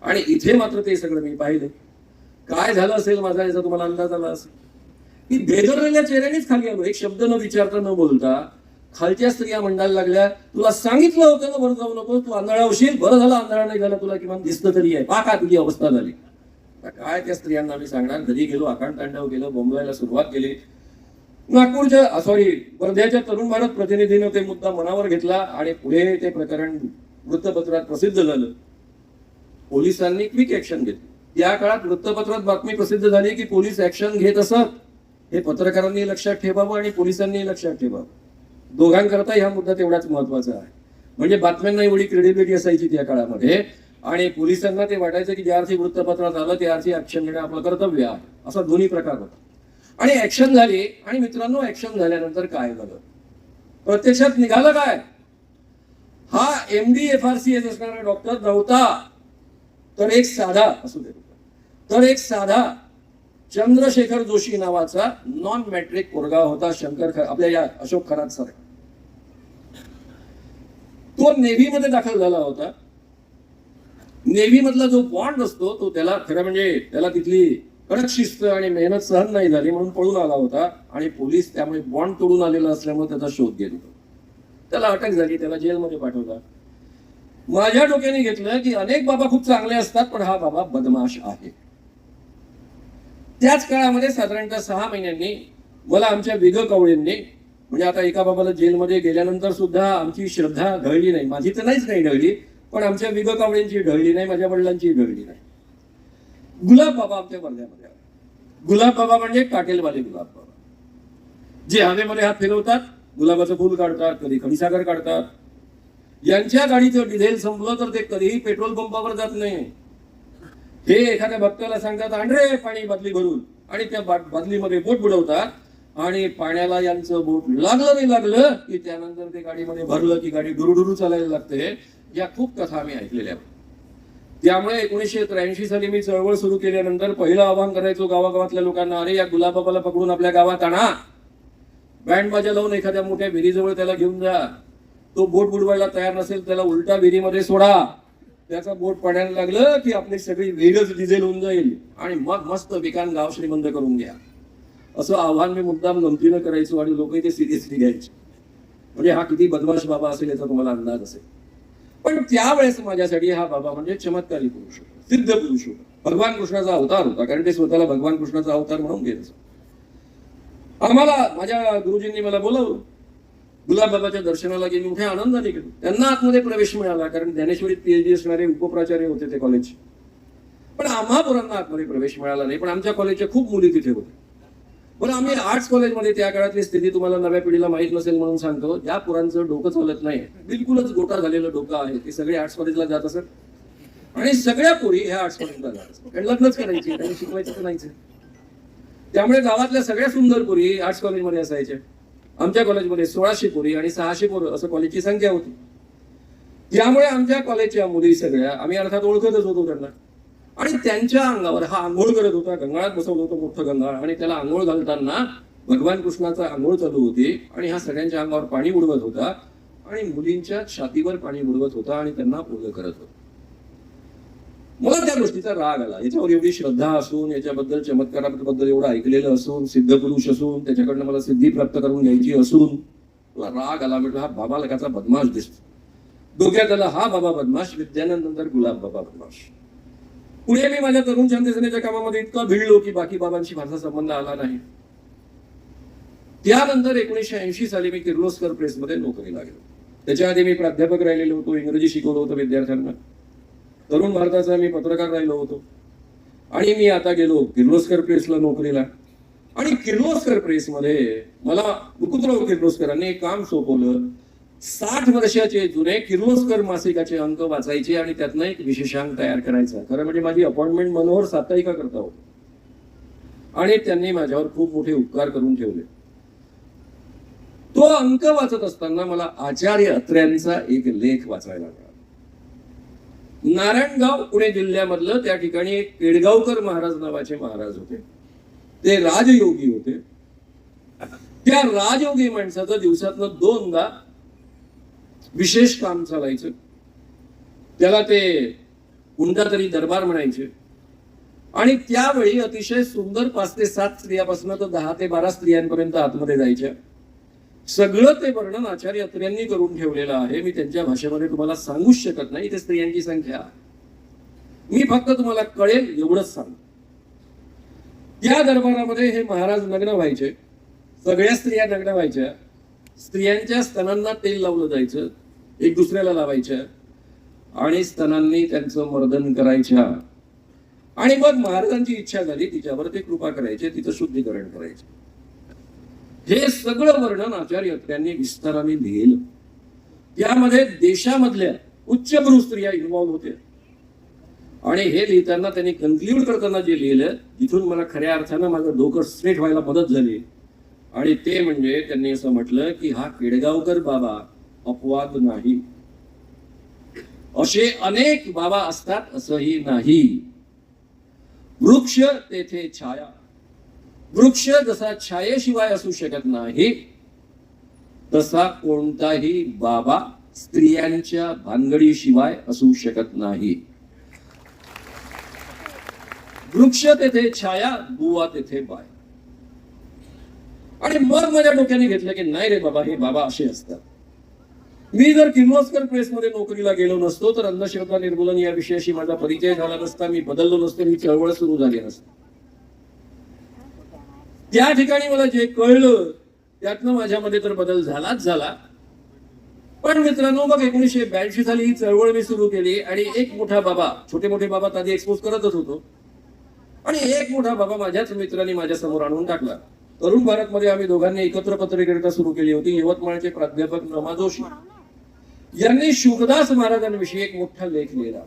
आणि इथे मात्र ते सगळं मी पाहिले. काय झालं असेल माझा याचा तुम्हाला अंदाज आला असेल की बेदरलेल्या चेहऱ्यानेच खाली आलो. एक शब्द न विचारता न बोलता खालच्या स्त्रिया मंडायला लागल्या, तुला सांगितलं होतं ना वर जाऊ नको, तू आंधळा होशील. बरं झालं आंधळा नाही झाला, तुला किमान दिसतं तरी आहे. पाका तुझी अवस्था झाली. काय त्या स्त्रियांना मी सांगणार. घरी गेलो, आकांड तांडव केलं, बोंबलायला सुरुवात केली. वर्ध्याच्या तरुण भारत प्रतिनिधीनं ते मुद्दा मनावर घेतला आणि पुढे ते प्रकरण वृत्तपत्रात प्रसिद्ध झालं. पोलिसांनी क्विक ऍक्शन घेतली. त्या काळात वृत्तपत्रात बातमी प्रसिद्ध झाली की पोलीस ऍक्शन घेत असत. हे पत्रकारांनी लक्षात ठेवावं आणि पोलिसांनी लक्षात ठेवावं. दोघांकरता ह्या मुद्दा तेवढाच महत्वाचा आहे. म्हणजे बातम्यांना एवढी क्रेडिबिलिटी असायची त्या काळामध्ये, आणि पोलिसांना ते वाटायचं की ज्या अर्थी वृत्तपत्रात आलं त्या अर्थी ऍक्शन घेणं आपलं कर्तव्य आहे. असा दोन्ही प्रकार होता. आणि ऍक्शन झाली. आणि मित्रांनो, ऍक्शन झाल्यानंतर काय झालं, प्रत्यक्षात निघालं काय. हा MD FRCS असणारा डॉक्टर नव्हता, तर एक साधा असू दे, तर एक साधा चंद्रशेखर जोशी नावाचा नॉन मॅट्रिक पोरगा होता. आपल्या या अशोक खरात सर, तो नेव्ही मध्ये दाखल झाला होता. नेव्ही मधला जो बॉन्ड असतो तो त्याला खरं म्हणजे त्याला तिथली कडक शिस्त आणि मेहनत सहन नाही झाली म्हणून पळून आला होता. आणि पोलीस त्यामुळे बॉन्ड तोडून आलेला असल्यामुळे त्याचा शोध घेत होता. त्याला अटक झाली, त्याला जेलमध्ये पाठवला. माझ्या डोक्याने घेतलं की अनेक बाबा खूप चांगले असतात, पण हा बाबा बदमाश आहे. त्याच काळामध्ये साधारणतः 6 महिन्यांनी मला आमच्या विग कवळेंनी, म्हणजे आता एका बाबाला जेलमध्ये गेल्यानंतर सुद्धा आमची श्रद्धा ढळली नाही. माझी तर नाहीच नाही ढळली, पण आमच्या विग कावळेंची ढळली नाही, माझ्या वडिलांची ढळली नाही. गुलाब बाबा आमच्या वर्ध्यामध्ये आले. गुलाब बाबा म्हणजे काटेलवाले गुलाब बाबा, जे हवेमध्ये हात फिरवतात, गुलाबाचं फुल काढतात, कधी खडीसागर काढतात. यांच्या गाडीचं डिझेल संपलं तर ते कधीही पेट्रोल पंपावर जात नाही. हे एखाद्या भक्ताला सांगतात आण रे पाणी बादली भरून, आणि त्या बादलीमध्ये बोट बुडवतात. आणि पाण्याला यांचं बोट लागलं नाही लागलं की त्यानंतर ते गाडीमध्ये भरलं की गाडी डुरुडुरू चालायला लागते. या खूप कथा आम्ही ऐकलेल्या. त्यामुळे 1983 साली मी चळवळ सुरू केल्यानंतर पहिलं आवाहन करायचो गावागावातल्या लोकांना, अरे या गुलाबाबाला पकडून आपल्या गावात आणा, बँड बाजा लावून एखाद्या मोठ्या विहिरीजवळ त्याला घेऊन जा. तो बोट बुडवायला तयार नसेल त्याला उलटा विहिरीमध्ये सोडा. त्याचा बोट पडायला लागलं की आपली सगळी विहीरच डिझेल होऊन जाईल आणि मग मस्त पिकान गाव श्रीमंत करून घ्या. असं आव्हान मी मुद्दाम गमतीनं करायचो आणि लोक ते सिरियसली घ्यायचे. म्हणजे हा किती बदमाश बाबा असेल याचा तुम्हाला अंदाज असेल. पण त्यावेळेस माझ्यासाठी हा बाबा म्हणजे चमत्कारी पुरुष होता, सिद्ध पुरुष होता, भगवान कृष्णाचा अवतार होता. कारण ते स्वतःला भगवान कृष्णाचा अवतार म्हणून घेत. आम्हाला माझ्या गुरुजींनी मला बोलवलं, गुलाब बाबाच्या दर्शनाला गेली. मोठ्या आनंदाने गेलो. त्यांना आतमध्ये प्रवेश मिळाला, कारण ज्ञानेश्वरीत PhD असणारे उपप्राचार्य होते ते कॉलेज. पण आम्हा पोरांना आतमध्ये प्रवेश मिळाला नाही. पण आमच्या कॉलेजच्या खूप मुली तिथे होत्या. बरं, आम्ही आर्ट्स कॉलेजमध्ये, त्या काळातली स्थिती तुम्हाला नव्या पिढीला माहीत नसेल म्हणून सांगतो, ज्या पोरांचं डोकं चालत नाही, बिलकुलच गोटा झालेलं डोकं आहे, ते सगळे आर्ट्स कॉलेजला जात असत. आणि सगळ्या पोरी ह्या आर्ट्स कॉलेजला जात असत. कारण लग्नच करायची, त्यांनी शिकवायचं तर नाहीच. त्यामुळे गावातल्या सगळ्या सुंदर पोरी आर्ट्स कॉलेजमध्ये असायच्या. आमच्या कॉलेजमध्ये 1600 पोरी आणि 600 पोरं असं कॉलेजची संख्या होती. त्यामुळे आमच्या कॉलेजच्या मुली सगळ्या आम्ही अर्थात ओळखतच होतो त्यांना. आणि त्यांच्या अंगावर हा आंघोळ करत होता. गंगाळात बसवलं होतं मोठं गंगाळ, आणि त्याला आंघोळ घालताना भगवान कृष्णाचा आंघोळ चालू होती आणि हा सगळ्यांच्या अंगावर पाणी उडवत होता आणि मुलींच्या छातीवर पाणी उडवत होता आणि त्यांना ओलं करत होता. मला त्या गोष्टीचा राग आला. याच्यावर एवढी श्रद्धा असून, याच्याबद्दल चमत्काराबद्दल एवढं ऐकलेलं असून, सिद्ध पुरुष असून, त्याच्याकडनं मला सिद्धी प्राप्त करून घ्यायची असून मला राग आला. म्हटलं हा बाबा लगाचा बदमाश दिसतो. डोक्यात आला हा बाबा बदमाश, विद्यानंतर गुलाब बाबा बदमाश. पुढे मी माझ्या तरुण शांती सेनेच्या कामामध्ये इतका भिडलो की बाकी बाबांशी माझा संबंध आला नाही. त्यानंतर 1980 साली मी किर्लोस्कर प्रेसमध्ये नोकरीला गेलो. त्याच्या आधी मी प्राध्यापक राहिलेलो होतो, इंग्रजी शिकवलो होतो विद्यार्थ्यांना. तरुण भारताचा मी पत्रकार राहिलो होतो आणि मी आता गेलो किर्लोस्कर प्रेसला नोकरीला. आणि किर्लोस्कर प्रेसमध्ये मला मुकुंदराव किर्लोस्करांनी एक काम सोपवलं. 60 वर्षाचे जुने किर्लोस्कर मासिकाचे अंक वाचायचे आणि त्यातनं एक विशेषांक तयार करायचा. खरं म्हणजे माझी अपॉइंटमेंट मनोहर साप्ताहिका करता होती आणि त्यांनी माझ्यावर खूप मोठे उपकार करून ठेवले. तो अंक वाचत असताना मला आचार्य अत्र्यांचा एक लेख वाचायला मिळाला. नारायणगाव पुणे जिल्ह्यामधलं त्या ठिकाणी एक पेडगावकर महाराज नावाचे महाराज होते. ते राजयोगी होते. त्या राजयोगी माणसाचं दिवसातनं 2दा विशेष काम चालायचं. त्याला ते कोणता तरी दरबार म्हणायचे आणि त्यावेळी अतिशय सुंदर 5 ते 7 स्त्रियापासून तर 10 ते 12 स्त्रियांपर्यंत आतमध्ये जायच्या. सगळं ते वर्णन आचार्य अत्र्यांनी करून ठेवलेलं आहे. मी त्यांच्या भाषेमध्ये तुम्हाला सांगूच शकत नाही ते स्त्रियांची संख्या. मी फक्त तुम्हाला कळेल एवढंच सांग. त्या दरबारामध्ये हे महाराज नग्न व्हायचे. सगळ्या स्त्रिया नग्न व्हायच्या. स्त्रियांच्या स्तनांना तेल लावलं जायचं, एक दुसऱ्याला लावायच्या आणि स्तनांनी त्यांचं मर्दन करायच्या. आणि मग महाराजांची इच्छा झाली तिच्यावर ते कृपा करायचे, तिचं शुद्धीकरण करायचे. हे सगळं वर्णन आचार्य अत्र्यांनी विस्ताराने लिहिलं. त्यामध्ये देशामधल्या उच्चभ्रू स्त्रिया इन्व्हॉल्व्ह होत्या. आणि हे लिहिताना त्यांनी कन्क्ल्यूड करताना जे लिहिलं तिथून मला खऱ्या अर्थानं माझं डोकं स्ट्रेट व्हायला मदत झाली. आणि ते म्हणजे त्यांनी असं म्हटलं की हा पेडगावकर बाबा अपवाद नाही. असे अनेक बाबा असतात असंही नाही. वृक्ष तेथे छाया. वृक्ष जसा छायेशिवाय असू शकत नाही तसा कोणताही बाबा स्त्रियांच्या भानगडीशिवाय असू शकत नाही. वृक्ष तेथे छाया, बुवा तेथे बाय. आणि मग माझ्या डोक्याने घेतलं की नाही रे बाबा, हे बाबा असे असतात. मी जर किर्लोस्कर प्रेसमध्ये नोकरीला गेलो नसतो तर अंधश्रद्धा निर्मूलन या विषयाशी माझा परिचय झाला नसता, मी बदललो नसतो, मी चळवळ सुरू झाली नसती. त्या ठिकाणी मला जे कळलं त्यातनं माझ्यामध्ये तर बदल झालाच झाला. पण मित्रांनो, मग 1982 साली ही चळवळ मी सुरू केली आणि एक मोठा बाबा, छोटे मोठे बाबा आधी एक्सपोज करतच होतो, आणि एक मोठा बाबा माझ्याच मित्रांनी माझ्या समोर आणून टाकला. तरुण भारतमध्ये आम्ही दोघांनी एकत्र पत्रकारिता सुरू केली होती. यवतमाळचे प्राध्यापक नमा जोशी यांनी शुकदास महाराजांविषयी एक मोठा लेख लिहिला.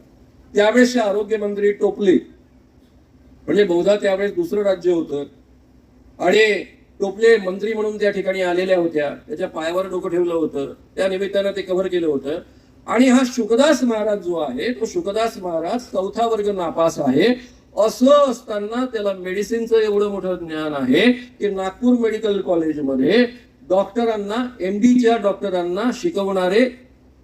त्यावेळेस आरोग्य मंत्री टोपले, म्हणजे बहुधा त्यावेळेस दुसरं राज्य होतं आणि टोपले मंत्री म्हणून त्या ठिकाणी आलेल्या होत्या. त्याच्या पायावर डोकं ठेवलं होतं, त्या निमित्तानं ते कव्हर केलं होतं. आणि हा शुकदास महाराज जो आहे तो शुकदास महाराज 4था वर्ग नापास आहे. असं असताना त्याला मेडिसिनचं एवढं मोठं ज्ञान आहे की नागपूर मेडिकल कॉलेजमध्ये डॉक्टरांना, MDच्या डॉक्टरांना शिकवणारे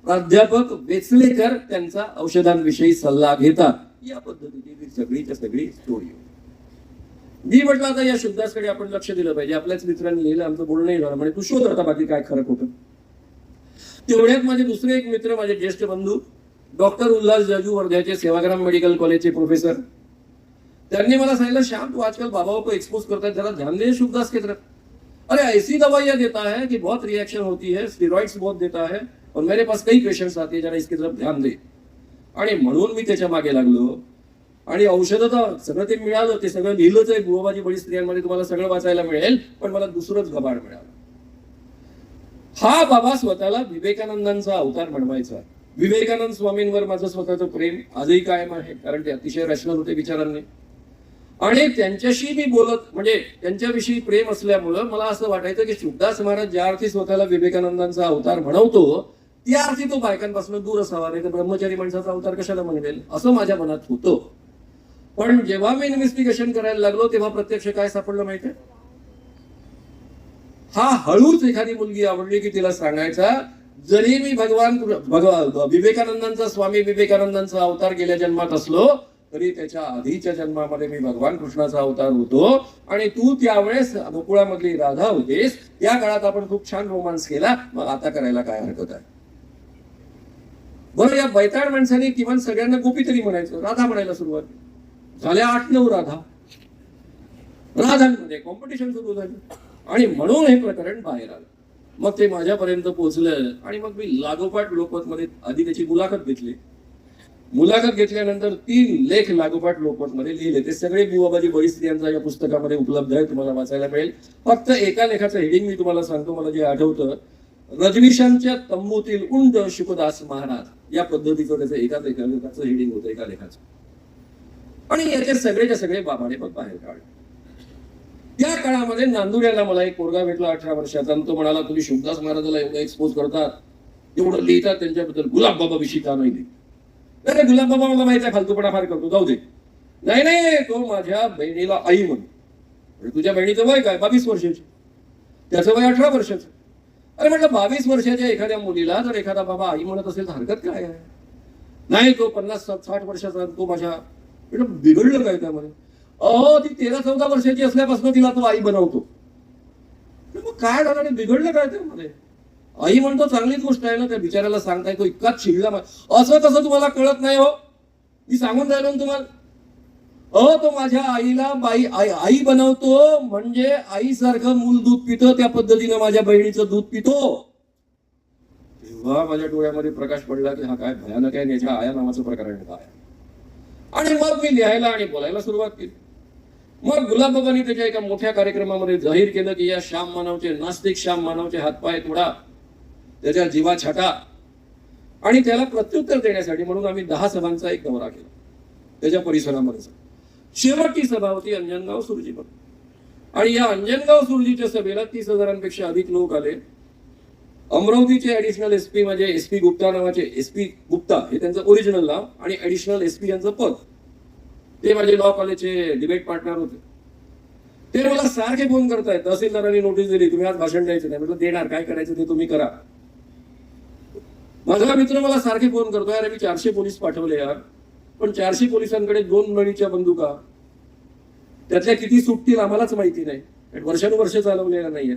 प्राध्यापक वेचलेकर त्यांचा औषधांविषयी सल्ला घेतात. या पद्धतीची सगळीच्या सगळी स्टोरी. मी म्हटलं आता या शुकदासकडे आपण लक्ष दिलं पाहिजे. आपल्याच मित्रांनी लिहिलं, आमचं बोलणंही झालं, म्हणजे तू शोध होता बाकी काय फरक होतं. तेवढ्यात माझे दुसरे एक मित्र, माझे ज्येष्ठ बंधू डॉक्टर उल्हास जाजू, वर्ध्याचे सेवाग्राम मेडिकल कॉलेजचे प्रोफेसर, त्यांनी मला सांगितलं, श्याम तू आजकल बाबाओं को एक्सपोज करता है, जरा ध्यान दे शुकदास की तरफ. अरे ऐसी दवाइयां देता है कि बहुत रिएक्शन होती है, स्टेरॉइड्स बहुत देता है और मेरे पास कई पेशेंट्स आते हैं, जरा इसकी तरफ ध्यान दे. आणि म्हणून मी त्याच्या मागे लागलो. आणि औषधं तर सगळं ते मिळालं, ते सगळं लिहिलंच आहे. बुवाबाजी बळी स्त्रियांमध्ये तुम्हाला सगळं वाचायला मिळेल, पण मला दुसरंच घबाड मिळालं. हा बाबा स्वतःला विवेकानंदांचा अवतार म्हणवायचा. विवेकानंद स्वामींवर माझं स्वतःचं प्रेम आजही कायम आहे, कारण ते अतिशय रॅशनल होते विचारांनी. आणि त्यांच्याशी मी बोलत, म्हणजे त्यांच्याविषयी प्रेम असल्यामुळं मला असं वाटायचं की शुकदास महाराज ज्या अर्थी स्वतःला विवेकानंदांचा अवतार म्हणवतो त्या अर्थी तो बायकांपासून दूर असावा, नाही तर ब्रह्मचारी माणसाचा अवतार कशाला म्हणेल, असं माझ्या मनात होतं. पण जेव्हा मी इन्व्हेस्टिगेशन करायला लागलो तेव्हा प्रत्यक्ष काय सापडलं माहितीये, हा हळूच एखादी मुलगी आवडली की तिला सांगायचा, जरी मी भगवान विवेकानंदांचा, स्वामी विवेकानंदांचा अवतार गेल्या जन्मात असलो तरी त्याच्या आधीच्या जन्मामध्ये मी भगवान कृष्णाचा अवतार होतो आणि तू त्यावेळेस गोकुळामधली राधा होतेस, त्या काळात आपण खूप छान रोमांस केला, मग आता करायला काय हरकत आहे. बरं, या बैताड माणसाने किमान सगळ्यांना गोपी तरी म्हणायचं, राधा म्हणायला सुरुवात केली. झाल्या 8-9 राधांमध्ये कॉम्पिटिशन सुरू झाली आणि म्हणून हे प्रकरण बाहेर आलं. मग ते माझ्यापर्यंत पोहोचलं आणि मग मी लागोपाठ लोकमतमध्ये आधी त्याची मुलाखत घेतली. मुलाखत घेतल्यानंतर 3 लेख लागोपाठ लोकमतमध्ये लिहिले. ते सगळे बुवाबाजी बळीस्त्री यांचा या पुस्तकामध्ये उपलब्ध आहे, तुम्हाला वाचायला मिळेल. फक्त एका लेखाचं हेडिंग मी तुम्हाला सांगतो, मला जे आठवतं. रजनीशांच्या तंबूतील उंट शुकदास महाराज, या पद्धतीचं त्याचं एका लेखाचं हेडिंग होतं, एका लेखाचं. आणि याचे सगळेच्या सगळे बाबाने मग बाहेर काढले. त्या काळामध्ये नांदुऱ्याला मला एक पोरगा भेटला 18 वर्षाचा. तो म्हणाला, तुम्ही शुकदास महाराजाला एवढं एक्सपोज करतात, एवढं लिहितात त्यांच्याबद्दल, गुलाब बाबा विषयी का नाही लिहित? अरे गुलाब बाबा मला माहिती आहे फालतूपणा फार करतो, जाऊ दे. नाही, तो माझ्या बहिणीला आई म्हणून. तुझ्या बहिणीचं वय काय? 22 वर्षाची. त्याचं वय 18 वर्षाचं. अरे म्हटलं, 22 वर्षाच्या एखाद्या मुलीला जर एखादा बाबा आई म्हणत असेल तर हरकत काय आहे? नाही, तो 50-60 वर्षाचा, तो माझ्या. बिघडलं काय त्यामध्ये? ती 13-14 वर्षाची असल्यापासून तिला तो आई बनवतो. मग काय झालं, बिघडलं काय त्यामध्ये? आई म्हणतो चांगलीच गोष्ट आहे ना, त्या बिचाऱ्याला सांगताय, तो इतकाच शिकला. असं तसं तुम्हाला कळत नाही हो, मी सांगून राहिलो ना तुम्हाला. तो माझ्या आईला आई बनवतो म्हणजे आईसारखं मूल दूध पितं, त्या पद्धतीनं माझ्या बहिणीचं दूध पितो. तेव्हा माझ्या डोळ्यामध्ये प्रकाश पडला की हा काय भयानक आहे, याच्या आया नावाचं प्रकरण काय. आणि मग मी लिहायला आणि बोलायला सुरुवात केली. मग गुलाबबाबांनी त्याच्या एका मोठ्या कार्यक्रमामध्ये जाहीर केलं की या श्याम मानवचे, नास्तिक श्याम मानवचे हातपाय तोडा, त्याच्या जीवा छाटा. आणि त्याला प्रत्युत्तर देण्यासाठी म्हणून आम्ही 10 सभांचा एक दौरा केला त्याच्या परिसरामध्ये. शेवटची सभा होती अंजनगाव सुरजीवर. आणि या अंजनगाव सुरजीच्या सभेला 30,000पेक्षा अधिक लोक आले. अमरावतीचे ऍडिशनल एसपी म्हणजे एसपी गुप्ता नावाचे, एसपी गुप्ता हे त्यांचं ओरिजिनल नाव, आणि ऍडिशनल एसपी यांचं पद, ते माझे लॉ कॉलेजचे डिबेट पार्टनर होते. ते मला सारखे फोन करतायत, तहसीलदारांनी नोटीस दिली तुम्ही आज भाषण द्यायचं नाही. म्हटलं देणार, काय करायचं ते तुम्ही करा. माझा मित्र मला सारखे फोन करतोय, अरे मी 400 पोलीस पाठवले यार, पण 400 पोलिसांकडे 2 नळीच्या बंदुका, त्यातल्या किती सुटतील आम्हालाच माहिती नाही, वर्षानुवर्ष चालवलेल्या नाहीये.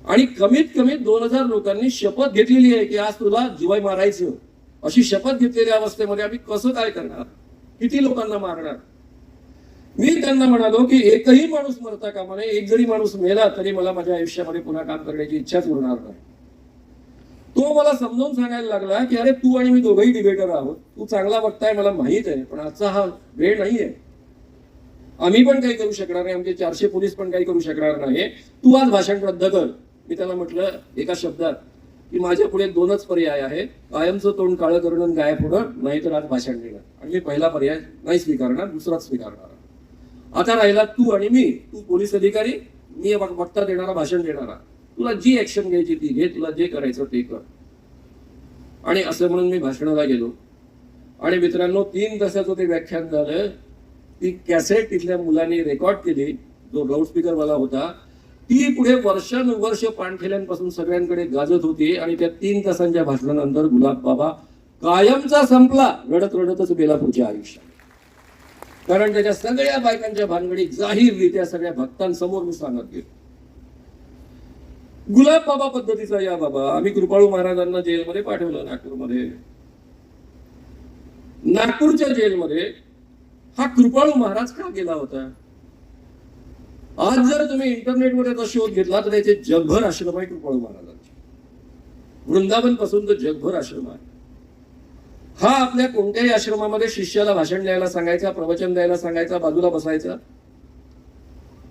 आणि कमीत कमी 2000 लोकांनी शपथ घेतलेली आहे की आज तुला जीवाय मारायचं, अशी शपथ घेतलेल्या अवस्थेमध्ये आम्ही कसं काय करणार, किती लोकांना मारणार. मी त्यांना म्हणालो की एकही माणूस मरता कामा नये, एक जरी माणूस मेला तरी मला माझ्या आयुष्यामध्ये पुन्हा काम करण्याची इच्छाच उरणार नाही. तो मला समजावून सांगायला लागला की अरे तू आणि मी दोघंही डिबेटर आहोत, तू चांगला बघताय मला माहित आहे, पण आजचा हा वेळ नाहीये, आम्ही पण काही करू शकणार नाही, आमचे 400 पोलीस पण काही करू शकणार नाही, तू आज भाषण रद्द कर. मी त्याला म्हटलं एका शब्दात की माझ्या पुढे 2च पर्याय आहेत, कायमचं तोंड काळं करणं गायब होणं, नाही तर आज भाषण देणं. आणि मी पहिला पर्याय नाही स्वीकारणार, दुसराच स्वीकारणार. आता राहिला तू आणि मी, तू पोलीस अधिकारी, मी वक्ता देणारा, भाषण देणारा, तुला जी ऍक्शन घ्यायची ती घे, तुला जे करायचं ते कर. आणि असं म्हणून मी भाषणाला गेलो. आणि मित्रांनो 3 तासाचं ते व्याख्यान झालं. ती कॅसेट तिथल्या मुलांनी रेकॉर्ड केली, जो लाऊडस्पीकर वाला होता, ती पुढे वर्षानुवर्ष पाणठेल्यांपासून सगळ्यांकडे गाजत होती. आणि त्या 3 तासांच्या भाषणानंतर गुलाब बाबा कायमचा संपला, रडत रडतच गेला पुढच्या आयुष्यात. कारण त्याच्या सगळ्या बायकांच्या भानगडी जाहीररित्या सगळ्या भक्तांसमोर मी सांगत गेलो. गुलाब बाबा पद्धतीचा या बाबा. आम्ही कृपाळू महाराजांना जेलमध्ये पाठवलं नागपूरमध्ये. नागपूरच्या जेलमध्ये हा कृपाळू महाराज का गेला होता? आज जर तुम्ही इंटरनेटवर याचा शोध घेतला तर याचे जगभर आश्रम आहे कृपाळू महाराजांचे. वृंदावन पासून तर जगभर आश्रम आहे. हा आपल्या कोणत्याही आश्रमामध्ये शिष्याला भाषण द्यायला सांगायचा, प्रवचन द्यायला सांगायचा, बाजूला बसायचा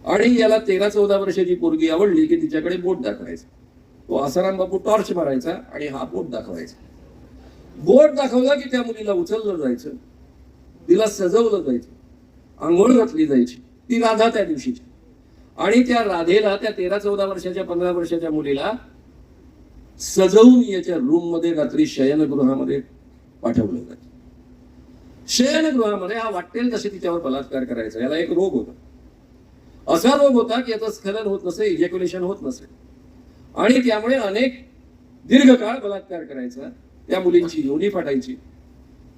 आणि याला 13-14 वर्षाची पोरगी आवडली की तिच्याकडे बोट दाखवायचा. तो आसाराम बापू टॉर्च मारायचा आणि हा बोट दाखवायचा. बोट दाखवला की त्या मुलीला उचललं जायचं, तिला सजवलं जायचं, आंघोळ घातली जायची. ती राधा त्या दिवशीची. आणि त्या राधेला, त्या 13-14 वर्षाच्या 15 वर्षाच्या मुलीला सजवून याच्या रूम मध्ये रात्री शयनगृहामध्ये पाठवलं जायचं. शयनगृहामध्ये हा वाटेल तसे तिच्यावर बलात्कार करायचा. याला एक रोग होता. असा रोग होता की याचं स्खलन होत नसे, इजॅक्युलेशन होत नसे, आणि त्यामुळे अनेक दीर्घकाळ बलात्कार करायचा. त्या मुलींची योनी फाटायची.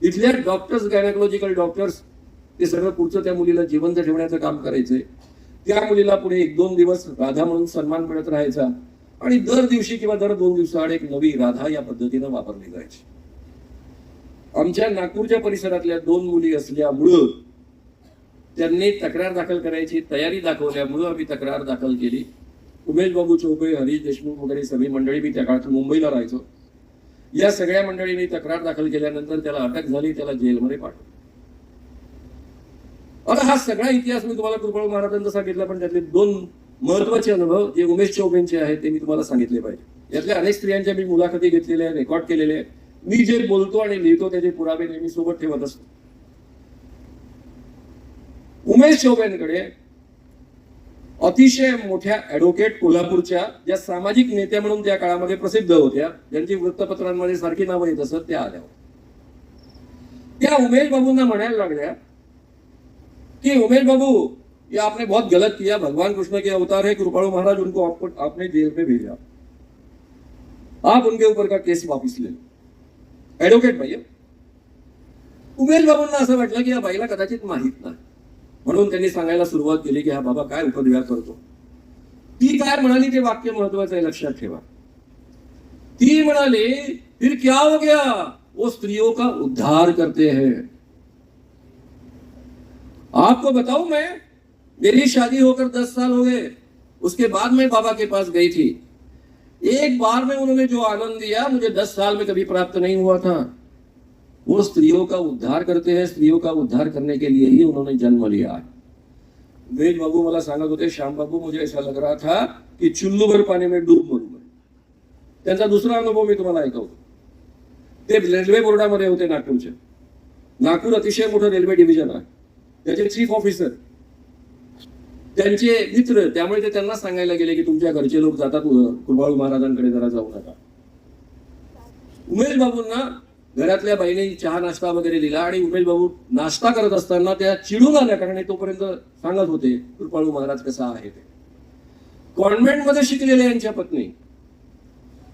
इथल्या डॉक्टर्स, गायनेकोलॉजिकल डॉक्टर्स, ते सगळं पुढचं त्या मुलीला जिवंत ठेवण्याचं काम करायचे. त्या मुलीला पुढे 1-2 दिवस राधा म्हणून सन्मान मिळत राहायचा आणि दर दिवशी किंवा दर 2 दिवसाआड एक नवी राधा या पद्धतीनं वापरली जायची. आमच्या नागपूरच्या परिसरातल्या 2 मुली असल्यामुळं त्यांनी तक्रार दाखल करायची तयारी दाखवल्यामुळं आम्ही तक्रार दाखल केली. उमेश बाबू चौबे, हरीश देशमुख वगैरे सगळी मंडळी, मी त्या काळात मुंबईला राहायचो, या सगळ्या मंडळींनी तक्रार दाखल केल्यानंतर त्याला अटक झाली, त्याला जेलमध्ये पाठवलं. आता हा सगळा इतिहास मी तुम्हाला कृपाळू महाराजांचा सांगितला, पण त्यातले 2 महत्वाचे अनुभव जे उमेश चौबेंचे आहेत ते मी तुम्हाला सांगितले पाहिजे. यातल्या अनेक स्त्रियांच्या मी मुलाखती घेतलेल्या आहेत, रेकॉर्ड केलेले आहेत. मी जे बोलतो आणि लिहितो त्याचे पुरावे नेहमी सोबत ठेवत असतो. उमेश चौबेंकडे अतिशय मोठ्या ऍडव्होकेट कोल्हापूरच्या, ज्या सामाजिक नेत्या म्हणून त्या काळामध्ये प्रसिद्ध होत्या, ज्यांची वृत्तपत्रांमध्ये सारखी नावं येत असत, त्या आल्या. त्या उमेश बाबूंना म्हणायला लागल्या कि उमेश बाबू, ये आपने बहुत गलत किया, भगवान कृष्ण के अवतार है कृपाळू महाराज, उनको आपने जेल में भेजा, आप उनके ऊपर का केस वापस ले लो. ऍडव्होकेट बाई. उमेश बाबूंना असं वाटलं की या बाईला कदाचित माहित नाही, म्हणून त्यांनी सांगायला सुरुवात केली की हा बाबा काय उपद्व्याप करतो. ती काय म्हणाली ते वाक्य महत्वाचं आहे, लक्षात ठेवा. ती म्हणाली, फिर क्या हो गया, वो स्त्रियों का उद्धार करते हैं. आपको बताऊं, मैं, मेरी शादी होकर 10 साल हो गए, उसके बाद मैं बाबा के पास गई थी. एक बार में उन्होंने जो आनंद दिया मुझे 10 साल में कभी प्राप्त नहीं हुआ था. वो स्त्रियों का उद्धार करते हैं, स्त्रियों का उद्धार करने के लिए ही उन्होंने जन्म लिया है. वेद बाबू मला सांगत होते, श्याम बाबू, मुझे ऐसा लग रहा था कि चुल्लू भर पानी में डूब मरू. त्यांचा दुसरा अनुभव मी तुम्हाला ऐकवतो. ते रेल्वे बोर्डामध्ये होते नागपूरचे. नागपूर अतिशय मोठं रेल्वे डिव्हिजन आहे, त्याचे चीफ ऑफिसर त्यांचे मित्र, त्यामुळे ते त्यांना सांगायला गेले की तुमच्या घरचे लोक जातात कृपाळू महाराजांकडे, जरा जाऊ नका. उमेश बाबूंना घरातल्या बाईने चहा नाश्ता वगैरे दिला आणि उमेश बाबू नाश्ता करत असताना त्या चिडून आल्या, कारण तोपर्यंत सांगत होते कृपाळू महाराज कसा आहे ते. कॉन्व्हेंट मध्ये शिकलेल्या यांच्या पत्नी,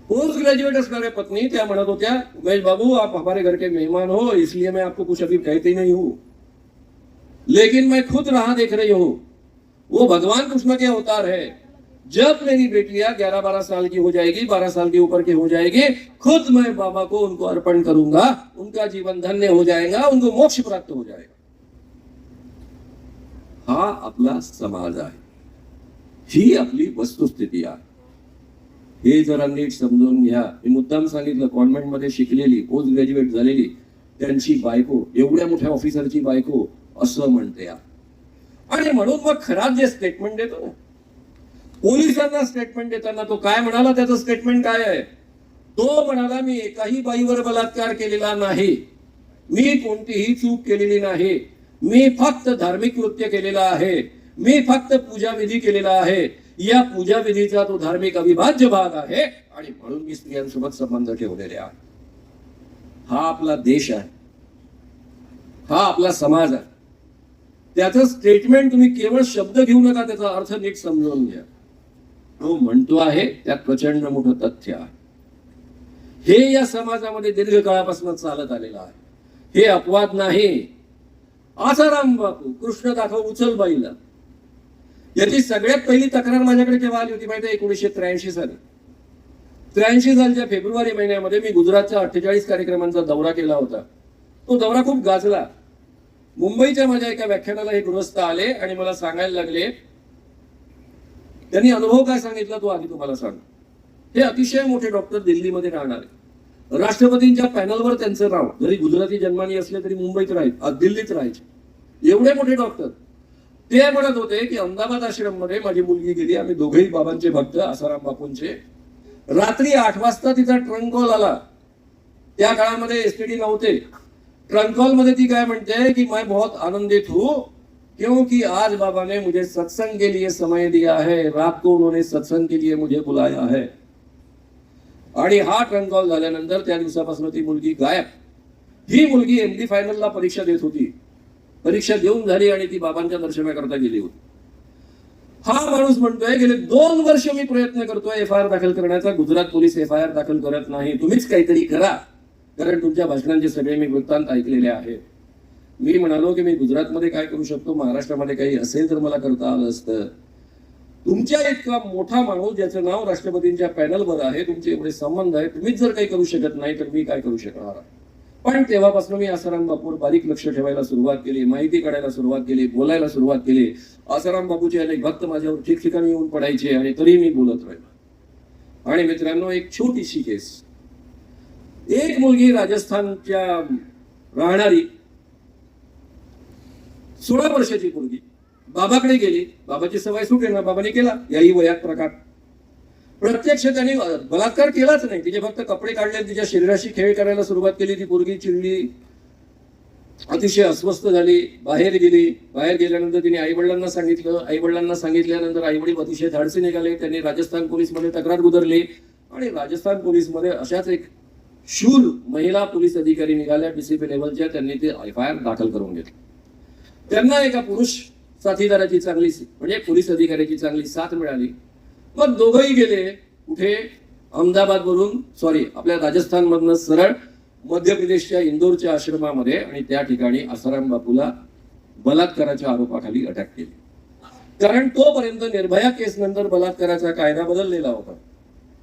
पोस्ट ग्रेजुएट असणाऱ्या पत्नी, त्या म्हणत होत्या, उमेश बाबू, आप हमारे घर के मेहमान हो, इसलिए मैं आपको कुछ अभी कहती नहीं हूं, लेकिन मैं खुद राह देख रही हूं. वो भगवान कृष्ण के अवतार है. जब मेरी बेटियां 11-12 साल की हो जाएगी, 12 साल के ऊपर की हो जाएगी, खुद मैं बाबा को उनको अर्पण करूंगा, उनका जीवन धन्य हो जाएगा, उनको मोक्ष प्राप्त हो जाएगा. हा आपला समाज आहे, ही आपली वस्तुस्थिती आहे. हे जरा नीट समजून घ्या. मी मुद्दाम सांगितलं, कॉन्व्हेंट मध्ये शिकलेली, पोस्ट ग्रॅज्युएट झालेली त्यांची बायको, एवढ्या मोठ्या ऑफिसरची बायको असं म्हणते. आणि म्हणून मग खराब जे स्टेटमेंट देतो ना, पोलिसांना स्टेटमेंट देताना तो काय म्हणाला, त्याचं स्टेटमेंट काय आहे? तो म्हणाला, मी एकाही बाईवर बलात्कार केलेला नाही, मी कोणतीही चूक केलेली नाही, मी फक्त धार्मिक कृत्य केलेला आहे, मी फक्त पूजाविधी केलेला आहे, या पूजाविधीचा तो धार्मिक अविभाज्य भाग आहे आणि म्हणून मी स्त्रियांसोबत संबंध ठेवलेले आहे. हा आपला देश आहे, हा आपला समाज आहे. त्याचं स्टेटमेंट तुम्ही केवळ शब्द घेऊ नका, त्याचा अर्थ नीट समजून घ्या. तो म्हणतो आहे त्यात प्रचंड मोठं तथ्य आहे. हे या समाजामध्ये दीर्घकाळापासून चालत आलेलं आहे, हे अपवाद नाही. आसाराम बापू, कृष्ण दाखव उचल बाईला, याची सगळ्यात पहिली तक्रार माझ्याकडे केव्हा आली होती माहिती आहे? 1983 साली. 83 सालच्या फेब्रुवारी महिन्यामध्ये मी गुजरातच्या 48 कार्यक्रमांचा दौरा केला होता. तो दौरा खूप गाजला. मुंबईच्या माझ्या एका व्याख्यानाला हे गृहस्थ आले आणि मला सांगायला लागले, त्यांनी अनुभव काय सांगितला तो आधी तुम्हाला सांग. हे अतिशय मोठे डॉक्टर, दिल्लीमध्ये राहणारे, राष्ट्रपतींच्या पॅनलवर त्यांचं नाव, जरी गुजराती जन्मानी असले तरी मुंबईत दिल्लीत राहायचे, एवढे मोठे डॉक्टर. ते म्हणत होते की अहमदाबाद आश्रम मध्ये माझी मुलगी गेली, आम्ही दोघेही बाबांचे भक्त, आसाराम बापूंचे. रात्री 8 वाजता तिचा ट्रंक कॉल आला. त्या काळामध्ये एसटीडी नव्हते. ट्रंक कॉल मध्ये ती काय म्हणते की मैं बहुत आनंदित हूं क्योंकि आज बाबा ने मुझे सत्संग के लिए समय दिया है, रात को उन्होंने सत्संग के लिए मुझे बुलाया है. आणि हा ट्रंक कॉल झाल्यानंतर त्या दिवसापासून ती मुलगी गायब. ही मुलगी MD फायनलला परीक्षा देत होती, परीक्षा देऊन झाली आणि ती बाबांच्या दर्शनाकरता गेली होती. हा माणूस म्हणतोय गेले 2 वर्ष मी प्रयत्न करतोय FIR दाखल करण्याचा, गुजरात पोलीस FIR दाखल करत नाही. तुम्हीच काहीतरी करा, कारण तुमच्या भाषणांचे सगळे मी वृत्तांत ऐकलेले आहेत. मी म्हणालो की मी गुजरातमध्ये काय करू शकतो, महाराष्ट्रामध्ये काही असेल तर मला करता आलं असतं. तुमच्या इतका मोठा माणूस ज्याचं नाव राष्ट्रपतींच्या पॅनलवर आहे, तुमचे एवढे संबंध आहे, तुम्हीच जर काही करू शकत नाही तर मी काय करू शकणार. पण तेव्हापासून मी आसाराम बापूवर बारीक लक्ष ठेवायला सुरुवात केली, माहिती काढायला सुरुवात केली, बोलायला सुरुवात केली. आसाराम बापूचे अनेक भक्त माझ्यावर ठिकठिकाणी येऊन पडायचे आणि तरी मी बोलत राहिलो. आणि मित्रांनो, एक छोटीशी केस. एक मुलगी राजस्थानच्या राहणारी 16 वर्षाची मुलगी बाबाकडे गेली. बाबाची सवय सुटे ना, बाबाने केला याही वयात प्रकार. प्रत्यक्ष त्याने बलात्कार केलाच नाही, तिचे फक्त कपडे काढले, तिच्या शरीराशी खेळ करायला सुरुवात केली. ती पोरगी चिडली, अतिशय अस्वस्थ झाली, बाहेर गेली. बाहेर गेल्यानंतर तिने आईवडिलांना सांगितलं. आईवडिलांना सांगितल्यानंतर आईवडील अतिशय धाडसी निघाले. त्यांनी राजस्थान पोलीसमध्ये तक्रार गुदरली आणि राजस्थान पोलीसमध्ये अशाच एक शूर महिला पोलीस अधिकारी निघाल्या डीसीपी लेवलच्या. त्यांनी ते FIR दाखल करून घेतली. त्यांना एका पुरुष साथीदाराची चांगली म्हणजे पोलीस अधिकाऱ्याची चांगली साथ मिळाली. मग दोघंही गेले कुठे, अहमदाबाद वरून आपल्या राजस्थान मधनं सरळ मध्य प्रदेशच्या इंदोरच्या आश्रमामध्ये. आणि त्या ठिकाणी आसाराम बापूला बलात्काराच्या आरोपाखाली अटक केली. कारण तोपर्यंत निर्भया केस नंतर बलात्काराचा कायदा बदललेला होता.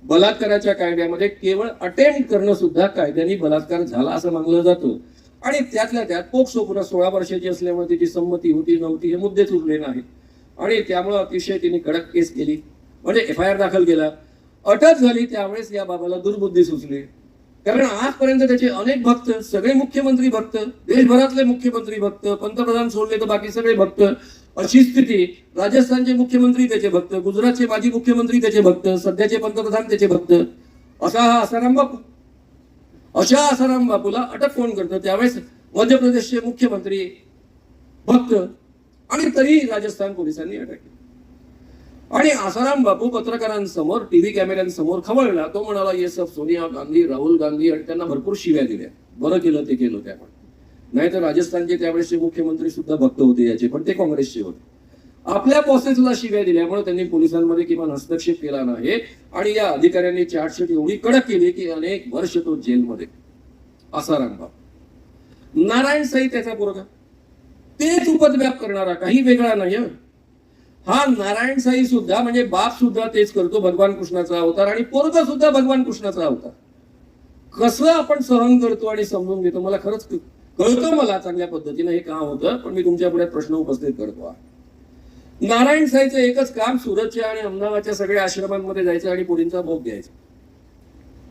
बलात्काराच्या कायद्यामध्ये केवळ अटेम्प्ट करणं सुद्धा कायद्याने बलात्कार झाला असं मानलं जातं. आणि त्यातल्या त्यात पोक्सो पुन्हा 16 वर्षाची असल्यामुळे तिची संमती होती नव्हती हे मुद्दे उरले नाहीत. आणि त्यामुळे अतिशय तिने कडक केस केली, म्हणजे FIR दाखल केला. अटक झाली त्यावेळेस या बाबाला दुर्बुद्धी सुचली. कारण आजपर्यंत त्याचे अनेक भक्त, सगळे मुख्यमंत्री भक्त, देशभरातले मुख्यमंत्री भक्त, पंतप्रधान सोडले तर बाकी सगळे भक्त, अशी स्थिती. राजस्थानचे मुख्यमंत्री त्याचे भक्त, गुजरातचे माजी मुख्यमंत्री त्याचे भक्त, सध्याचे पंतप्रधान त्याचे भक्त, असा हा आसाराम बापू. अशा आसाराम बापूला अटक कोण करतं? त्यावेळेस मध्य प्रदेशचे मुख्यमंत्री भक्त. आणि तरी राजस्थान पोलिसांनी अटक केली. आणि आसाराम बापू पत्रकारांसमोर, टीव्ही कॅमेऱ्यांसमोर खवळला. तो म्हणाला, ये सब सोनिया गांधी, राहुल गांधी, आणि त्यांना भरपूर शिव्या दिल्या. बरं केलं ते केलं त्यामुळे. नाही तर राजस्थानचे त्यावेळेसचे मुख्यमंत्री सुद्धा भक्त होते याचे, पण ते काँग्रेसचे होते. आपल्या बॉसेसला शिव्या दिल्यामुळे त्यांनी पोलिसांमध्ये किमान हस्तक्षेप केला नाही. आणि या अधिकाऱ्यांनी चार्जशीट एवढी कडक केली की अनेक वर्ष तो जेलमध्ये. आसाराम बापू, नारायण साई त्याचा पोरगा, तेच उपद्व्याप करणारा, काही वेगळा नाही. हा नारायण साई सुद्धा म्हणजे बाप सुद्धा तेच करतो, भगवान कृष्णाचा अवतार, आणि पोरगा सुद्धा भगवान कृष्णाचा अवतार. कसं आपण सहन करतो आणि समजून घेतो मला खरंच कळतं, मला चांगल्या पद्धतीने हे काम होतं. पण मी तुमच्या पुढे प्रश्न उपस्थित करतो. नारायण साईचं एकच काम सुरतच्या आणि अहमदाबादच्या सगळ्या आश्रमांमध्ये जायचं आणि पोरींचा भोग घ्यायचा.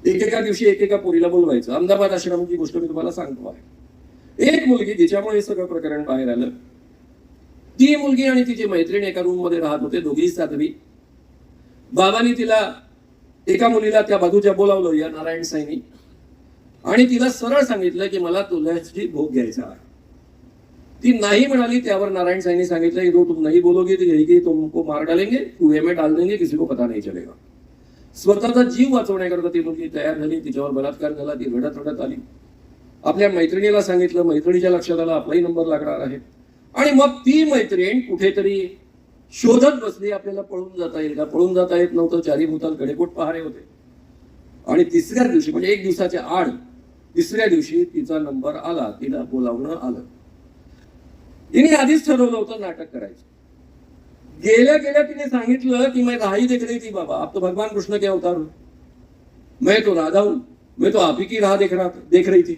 एकेका दिवशी एकेका पोरीला बोलवायचं. अहमदाबाद आश्रमाची गोष्ट मी तुम्हाला सांगतो आहे. एक मुलगी जिच्यामुळे हे सगळं प्रकरण बाहेर आलं, ती मुलगी आणि तिची मैत्रीण एका रूम मध्ये राहत होते, दोघी साध्वी. बाबांनी तिला, एका मुलीला त्या बाजूच्या बोलावलं या नारायण साईनी, आणि तिला सरळ सांगितलं की मला तुझ्याशी भोग घ्यायचा आहे. ती नाही म्हणाली. त्यावर नारायण साईनी सांगितलं की तुम नहीं बोलोगे तो यही तुमको मार डालेंगे, कुएं में डाल देंगे, किसी को पता नहीं चलेगा. स्वतःचा जीव वाचवण्याकरता ती मुलगी तयार झाली. तिच्यावर बलात्कार झाला. ती रडत रडत आली. आपल्या मैत्रिणीला सांगितलं. मैत्रिणीच्या लक्षात आला आपलाही नंबर लागणार आहे. आणि मग ती मैत्रीण कुठेतरी शोधत बसली, आपल्याला पळून जाता येईल का. पळून जाता येत नव्हतं. चारी भूताल कडेकोट पहारे होते. आणि तिसऱ्या दिवशी म्हणजे एक दिवसाच्या आड तिसऱ्या दिवशी तिचा नंबर आला. तिला बोलावणं आलं. तिने आधीच ठरवलं होतं नाटक करायचं. गेल्या गेल्या तिने सांगितलं की मैं राही देख रही थी बाबा, अब तो भगवान कृष्ण के अवतार हूं, मैं तो राधा हूं, मैं तो आप ही की राह देख रही थी.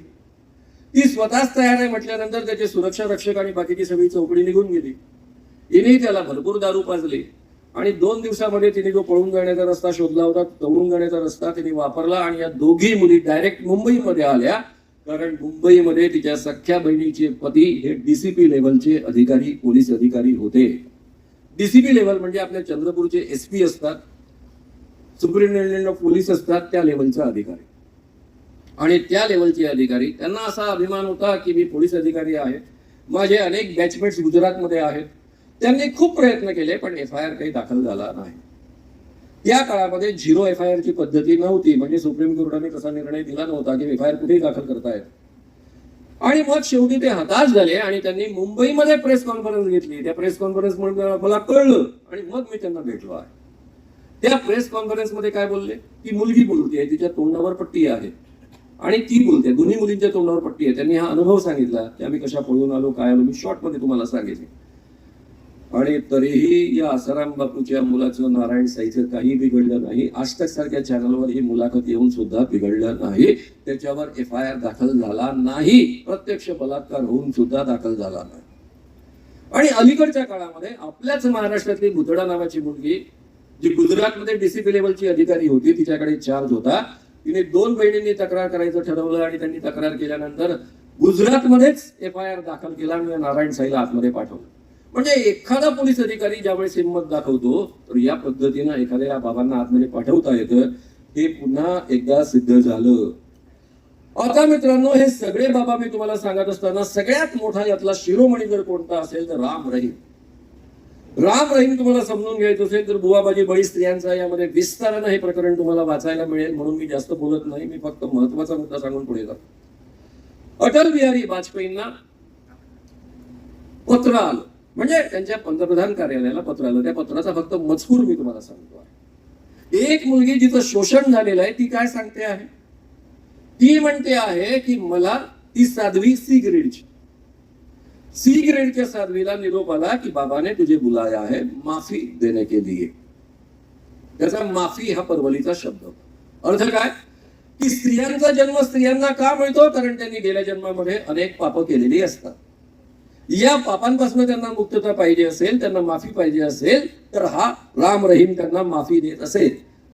ती स्वतःच तयार आहे म्हटल्यानंतर त्याचे सुरक्षा रक्षक आणि बाकीची सगळी चौकडी निघून गेली. तिने त्याला भरपूर दारू पाजली. आणि 2 दिवसामध्ये तिने जो पळून जाण्याचा रस्ता शोधला होता, तळून जाण्याचा रस्ता तिने वापरला. आणि या दोघी मुली डायरेक्ट मुंबईमध्ये आल्या. कारण मुंबईमध्ये तिच्या सख्या बहिणीचे पती हे डीसीपी लेवलचे अधिकारी, पोलीस अधिकारी होते. डीसीपी लेवल म्हणजे आपल्या चंद्रपूरचे SP असतात, सुप्रिंटेंडेंट ऑफ पोलीस असतात, त्या लेवलचा अधिकारी. आणि त्या लेवलचे अधिकारी, त्यांना असा अभिमान होता की मी पोलीस अधिकारी आहे, माझे अनेक बॅचमेट्स गुजरातमध्ये आहेत. त्यांनी खूप प्रयत्न केले पण FIR काही दाखल झाला नाही. या काळामध्ये 0 FIR ची पद्धती नव्हती. म्हणजे सुप्रीम कोर्टाने तसा निर्णय दिला नव्हता की FIR कुठेही दाखल करतायत. आणि मग शेवटी ते हताश झाले आणि त्यांनी मुंबईमध्ये प्रेस कॉन्फरन्स घेतली. त्या प्रेस कॉन्फरन्स मध्ये मला कळलं आणि मग मी त्यांना भेटलो आहे. त्या प्रेस कॉन्फरन्स मध्ये काय बोलले, ती मुलगी बोलते, तिच्या तोंडावर पट्टी आहे आणि ती बोलते, दोन्ही मुलींच्या तोंडावर पट्टी आहे. त्यांनी हा अनुभव सांगितला की आम्ही कशा पळून आलो, काय आलो. मी शॉर्ट मध्ये तुम्हाला सांगितले. आणि तरीही या आसाराम बापूच्या मुलाचं नारायण साईचं काही बिघडलं नाही. आजतक सारख्या चॅनलवर ही मुलाखत येऊन सुद्धा बिघडलं नाही. त्याच्यावर FIR दाखल झाला नाही. प्रत्यक्ष बलात्कार होऊन सुद्धा दाखल झाला नाही. आणि अलीकडच्या काळामध्ये आपल्याच महाराष्ट्रातली भुतडा नावाची मुलगी जी गुजरातमध्ये DCP लेवलची अधिकारी होती, तिच्याकडे चार्ज होता. तिने 2 बहिणींनी तक्रार करायचं ठरवलं आणि त्यांनी तक्रार केल्यानंतर गुजरातमध्येच FIR दाखल केला आणि नारायण साईला आतमध्ये पाठवलं. म्हणजे एखादा पोलीस अधिकारी ज्यावेळेस हिंमत दाखवतो तर या पद्धतीनं एखाद्या बाबांना आतमध्ये पाठवता येतं. हे पुन्हा एकदा सिद्ध झालं. आता मित्रांनो, हे सगळे बाबा मी तुम्हाला सांगत असताना सगळ्यात मोठा यातला शिरोमणी जर कोणता असेल तर राम रहीम. राम रहीम तुम्हाला समजून घ्यायचं असेल तर बुवाबाजी बळी स्त्रियांचा यामध्ये विस्तारानं हे प्रकरण तुम्हाला वाचायला मिळेल, म्हणून मी जास्त बोलत नाही. मी फक्त महत्वाचा मुद्दा सांगून पुढे जातो. अटल बिहारी वाजपेयींना पत्र आलं, म्हणजे त्यांच्या पंतप्रधान कार्यालयाला पत्र आलं. त्या पत्राचा फक्त मजकूर मी तुम्हाला सांगतो आहे. एक मुलगी जिचं शोषण झालेलं आहे ती काय सांगते आहे, ती म्हणते आहे की मला ती साध्वी सी ग्रेडच्या साध्वीला निरोप आला की बाबा ने तुझे बुलाया है माफी देने के लिए. त्याचा माफी हा परवलीचा शब्द. अर्थ काय की स्त्रियांचा जन्म स्त्रियांना का मिळतो, कारण त्यांनी गेल्या जन्मामध्ये अनेक पाप केलेली असतात. या पापांपासून त्यांना मुक्तता पाहिजे असेल, त्यांना माफी पाहिजे असेल तर हा राम रहीम त्यांना माफी देत असेल.